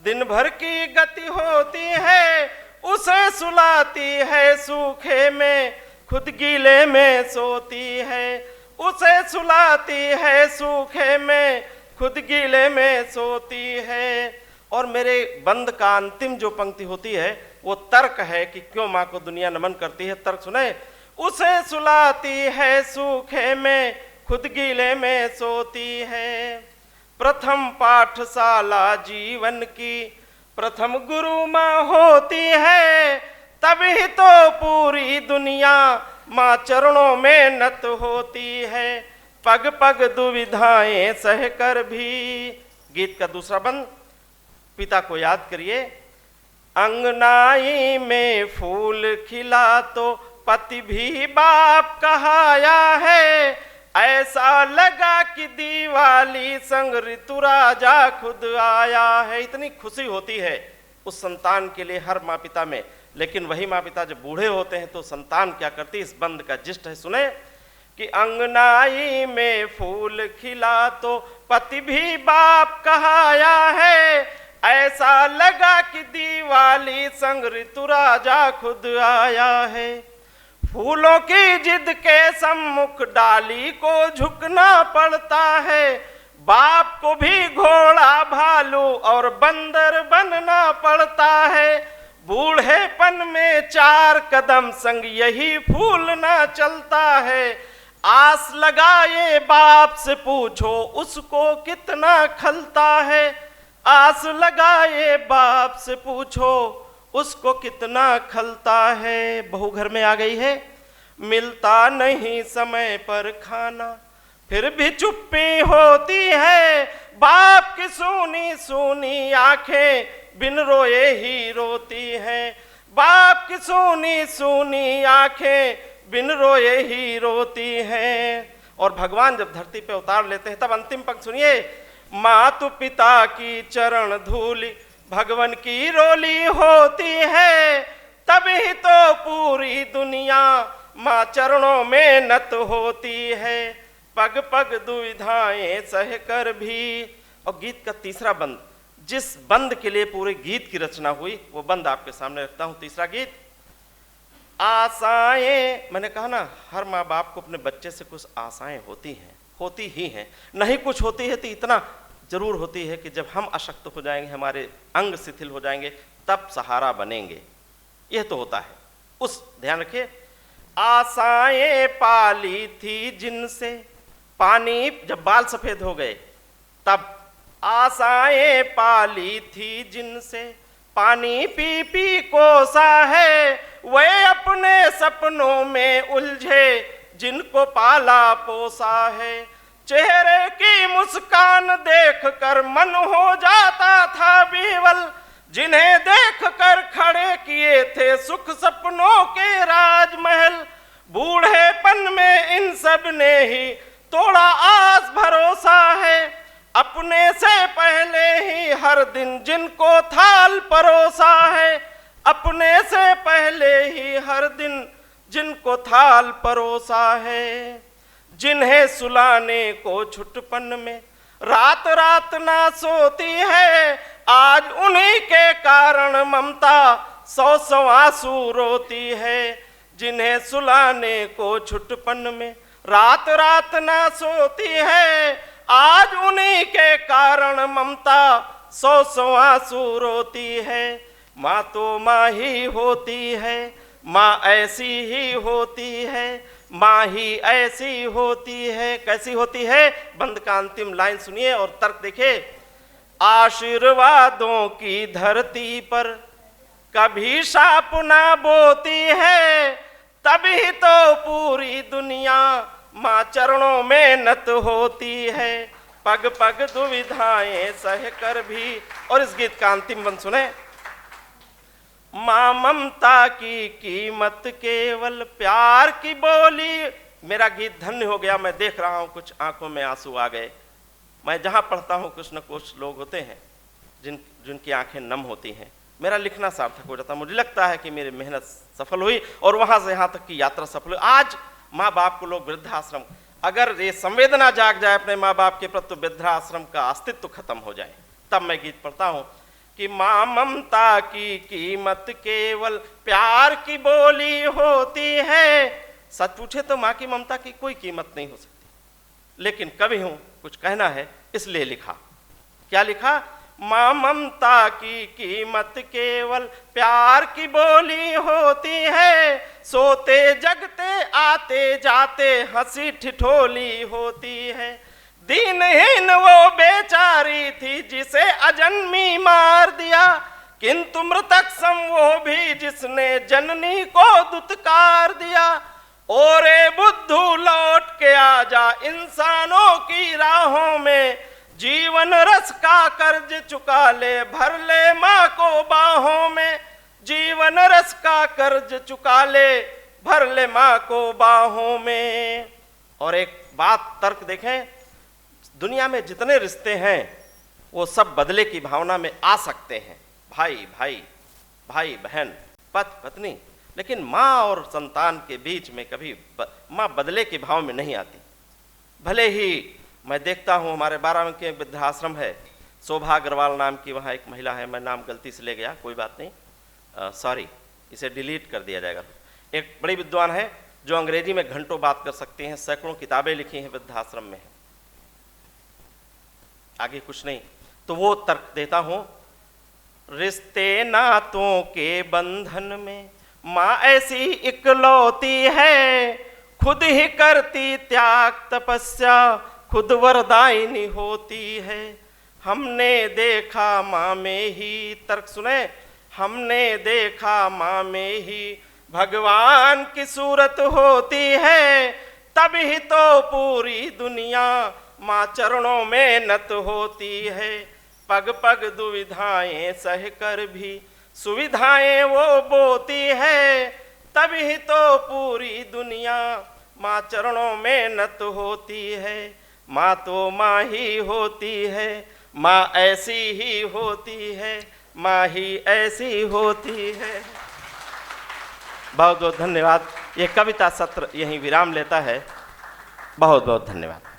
दिन भर की गति होती है, उसे सुलाती है सूखे में खुद गीले में सोती है। उसे सुलाती है सूखे में खुद गीले में सोती है। और मेरे बंद का अंतिम जो पंक्ति होती है वो तर्क है कि क्यों माँ को दुनिया नमन करती है। तर्क सुने। उसे सुलाती है सूखे में खुद गीले में सोती है। प्रथम पाठशाला जीवन की प्रथम गुरु माँ होती है, तभी तो पूरी दुनिया माँ चरणों में नत होती है। पग पग दुविधाएं सह कर भी। गीत का दूसरा बंद। पिता को याद करिए। अंगनाई में फूल खिला तो पति भी बाप कहाया है, ऐसा लगा कि दिवाली संग ऋतु राजा खुद आया है। इतनी खुशी होती है उस संतान के लिए हर माँ पिता में, लेकिन वही माँ पिता जब बूढ़े होते हैं तो संतान क्या करती है। इस बंद का जिस्ट है, सुने कि अंगनाई में फूल खिला तो पति भी बाप कहाया है, ऐसा लगा कि दिवाली संग ऋतु राजा खुद आया है। फूलों की जिद के सम्मुख डाली को झुकना पड़ता है, बाप को भी घोड़ा भालू और बंदर बनना पड़ता है। बूढ़ेपन में 4 कदम संग यही फूलना चलता है। आस लगाए बाप से पूछो उसको कितना खलता है। आस लगाए बाप से पूछो उसको कितना खलता है। बहू घर में आ गई है, मिलता नहीं समय पर खाना, फिर भी चुप्पी होती है। बाप की सूनी सूनी आंखें बिन रोए ही रोती हैं। बाप की सूनी सूनी आंखें बिन रोए ही रोती हैं। और भगवान जब धरती पे उतार लेते हैं तब अंतिम पंक्ति सुनिए। मातु पिता की चरण धूलि भगवान की रोली होती है, तभी तो पूरी दुनिया माँ चरणों में नत होती है। पग पग दुविधाएं सह कर भी। और गीत का तीसरा बंद, जिस बंद के लिए पूरे गीत की रचना हुई वो बंद आपके सामने रखता हूं। तीसरा गीत। आशाएं, मैंने कहा ना हर माँ बाप को अपने बच्चे से कुछ आशाएं होती हैं, होती ही हैं। नहीं कुछ होती है तो इतना जरूर होती है कि जब हम अशक्त हो जाएंगे, हमारे अंग शिथिल हो जाएंगे, तब सहारा बनेंगे। यह तो होता है। उस ध्यान रखिए। आशाएं पाली थी जिनसे पानी, जब बाल सफेद हो गए तब आशाएं पाली थी जिनसे पानी पी पी कोसा है। वे अपने सपनों में उलझे जिनको पाला पोसा है। चेहरे की मुस्कान देख कर मन हो जाता था विह्वल, जिन्हें देख कर खड़े खड़े किए थे सुख सपनों के राजमहल, बूढ़ेपन में इन सब ने ही तोड़ा आस भरोसा है। अपने से पहले ही हर दिन जिनको थाल परोसा है, अपने से पहले ही हर दिन जिनको थाल परोसा है। जिन्हें सुलाने को छुटपन में रात रात ना सोती है, आज उन्हीं के कारण ममता सौ सौ आंसू रोती है। जिन्हें सुलाने को छुटपन में रात रात ना सोती है, आज उन्हीं के कारण ममता सौ सौ आंसू रोती है। माँ तो माँ ही होती है, माँ ऐसी ही होती है, माँ ही ऐसी होती है। कैसी होती है? बंद का अंतिम लाइन सुनिए और तर्क देखिए। आशीर्वादों की धरती पर कभी शाप ना बोती है, तभी तो पूरी दुनिया माँ चरणों में नत होती है। पग पग दुविधाएं सह कर भी, और इस गीत का अंतिम बंद सुने। माँ ममता की कीमत केवल प्यार की बोली। मेरा गीत धन्य हो गया, मैं देख रहा हूं कुछ आंखों में आंसू आ गए। मैं जहां पढ़ता हूं कुछ न कुछ लोग होते हैं जिनकी आंखें नम होती हैं। मेरा लिखना सार्थक हो जाता, मुझे लगता है कि मेरी मेहनत सफल हुई और वहां से यहां तक की यात्रा सफल हुई। आज माँ बाप को लोग वृद्धाश्रम, अगर ये संवेदना जाग जाए अपने माँ बाप के प्रति, वृद्धाश्रम का अस्तित्व खत्म हो जाए। तब मैं गीत पढ़ता हूं कि माँ ममता की कीमत केवल प्यार की बोली होती है। सच पूछे तो माँ की ममता की कोई कीमत नहीं हो सकती, लेकिन कवि हूं, कुछ कहना है इसलिए लिखा। क्या लिखा? माँ ममता की कीमत केवल प्यार की बोली होती है, सोते जगते आते जाते हंसी ठिठोली होती है। दीनहीन वो बेचारी थी जिसे अजन्मी मार दिया, किंतु मृतक सम वो भी जिसने जननी को दुत्कार दिया। ओरे बुद्धू लौट के आजा इंसानों की राहों में, जीवन रस का कर्ज चुका ले भर ले माँ को बाहों में। जीवन रस का कर्ज चुका ले भर ले माँ को बाहों में। और एक बात तर्क देखें, दुनिया में जितने रिश्ते हैं वो सब बदले की भावना में आ सकते हैं। भाई भाई, भाई बहन, पति पत्नी, लेकिन माँ और संतान के बीच में कभी माँ बदले के भाव में नहीं आती। भले ही मैं देखता हूँ हमारे बाराबंकी के वृद्धाश्रम है, शोभा अग्रवाल नाम की वहाँ एक महिला है, मैं नाम गलती से ले गया, कोई बात नहीं, सॉरी, इसे डिलीट कर दिया जाएगा। एक बड़ी विद्वान है जो अंग्रेजी में घंटों बात कर सकती हैं, सैकड़ों किताबें लिखी हैं, वृद्धाश्रम में है। आगे कुछ नहीं तो वो तर्क देता हूं, रिश्ते नातों के बंधन में माँ ऐसी इकलौती है, खुद ही करती त्याग तपस्या, खुद वरदायिनी होती है। हमने देखा माँ में ही, तर्क सुने, हमने देखा माँ में ही भगवान की सूरत होती है, तभी तो पूरी दुनिया माँ चरणों में नत होती है। पग पग दुविधाएं सह कर भी सुविधाएं वो बोती है, तभी तो पूरी दुनिया माँ चरणों में नत होती है। माँ तो माँ ही होती है, माँ ऐसी ही होती है, माँ ही ऐसी होती है। बहुत बहुत धन्यवाद। ये कविता सत्र यहीं विराम लेता है। बहुत बहुत धन्यवाद।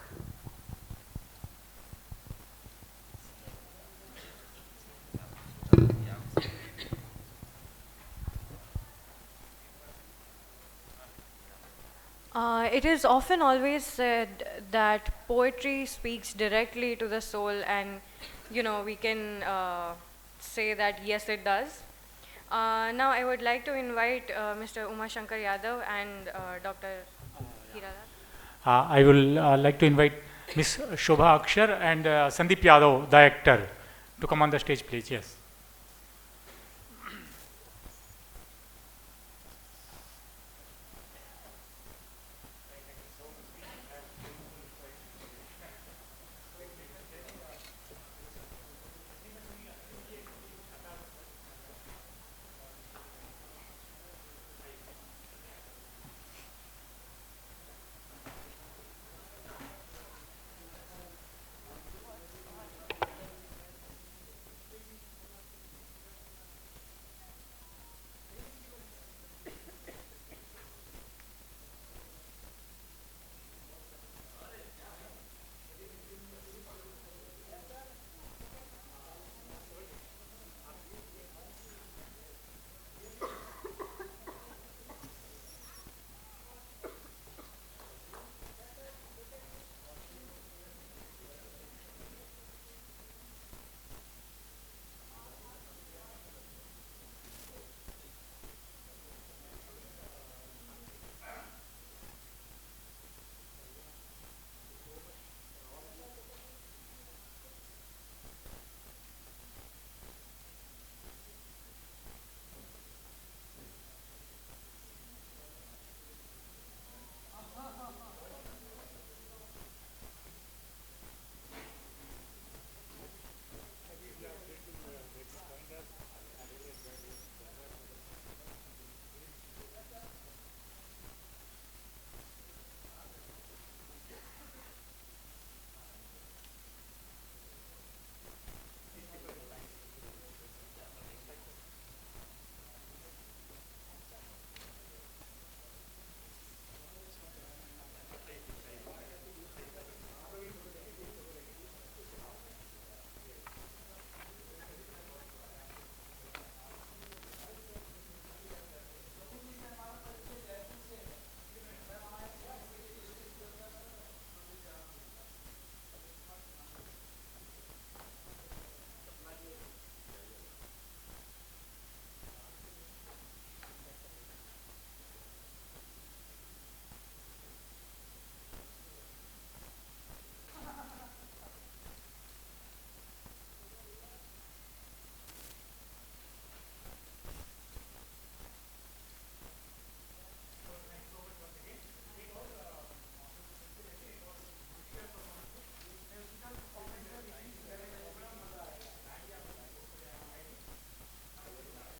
It is often always said that poetry speaks directly to the soul, and we can say that yes, it does. Now I would like to invite Mr. Uma Shankar Yadav and Dr. Hiralal. I will like to invite Ms. Shobha Akshar and Sandeep Yadav, the actor, to come on the stage, please. Yes.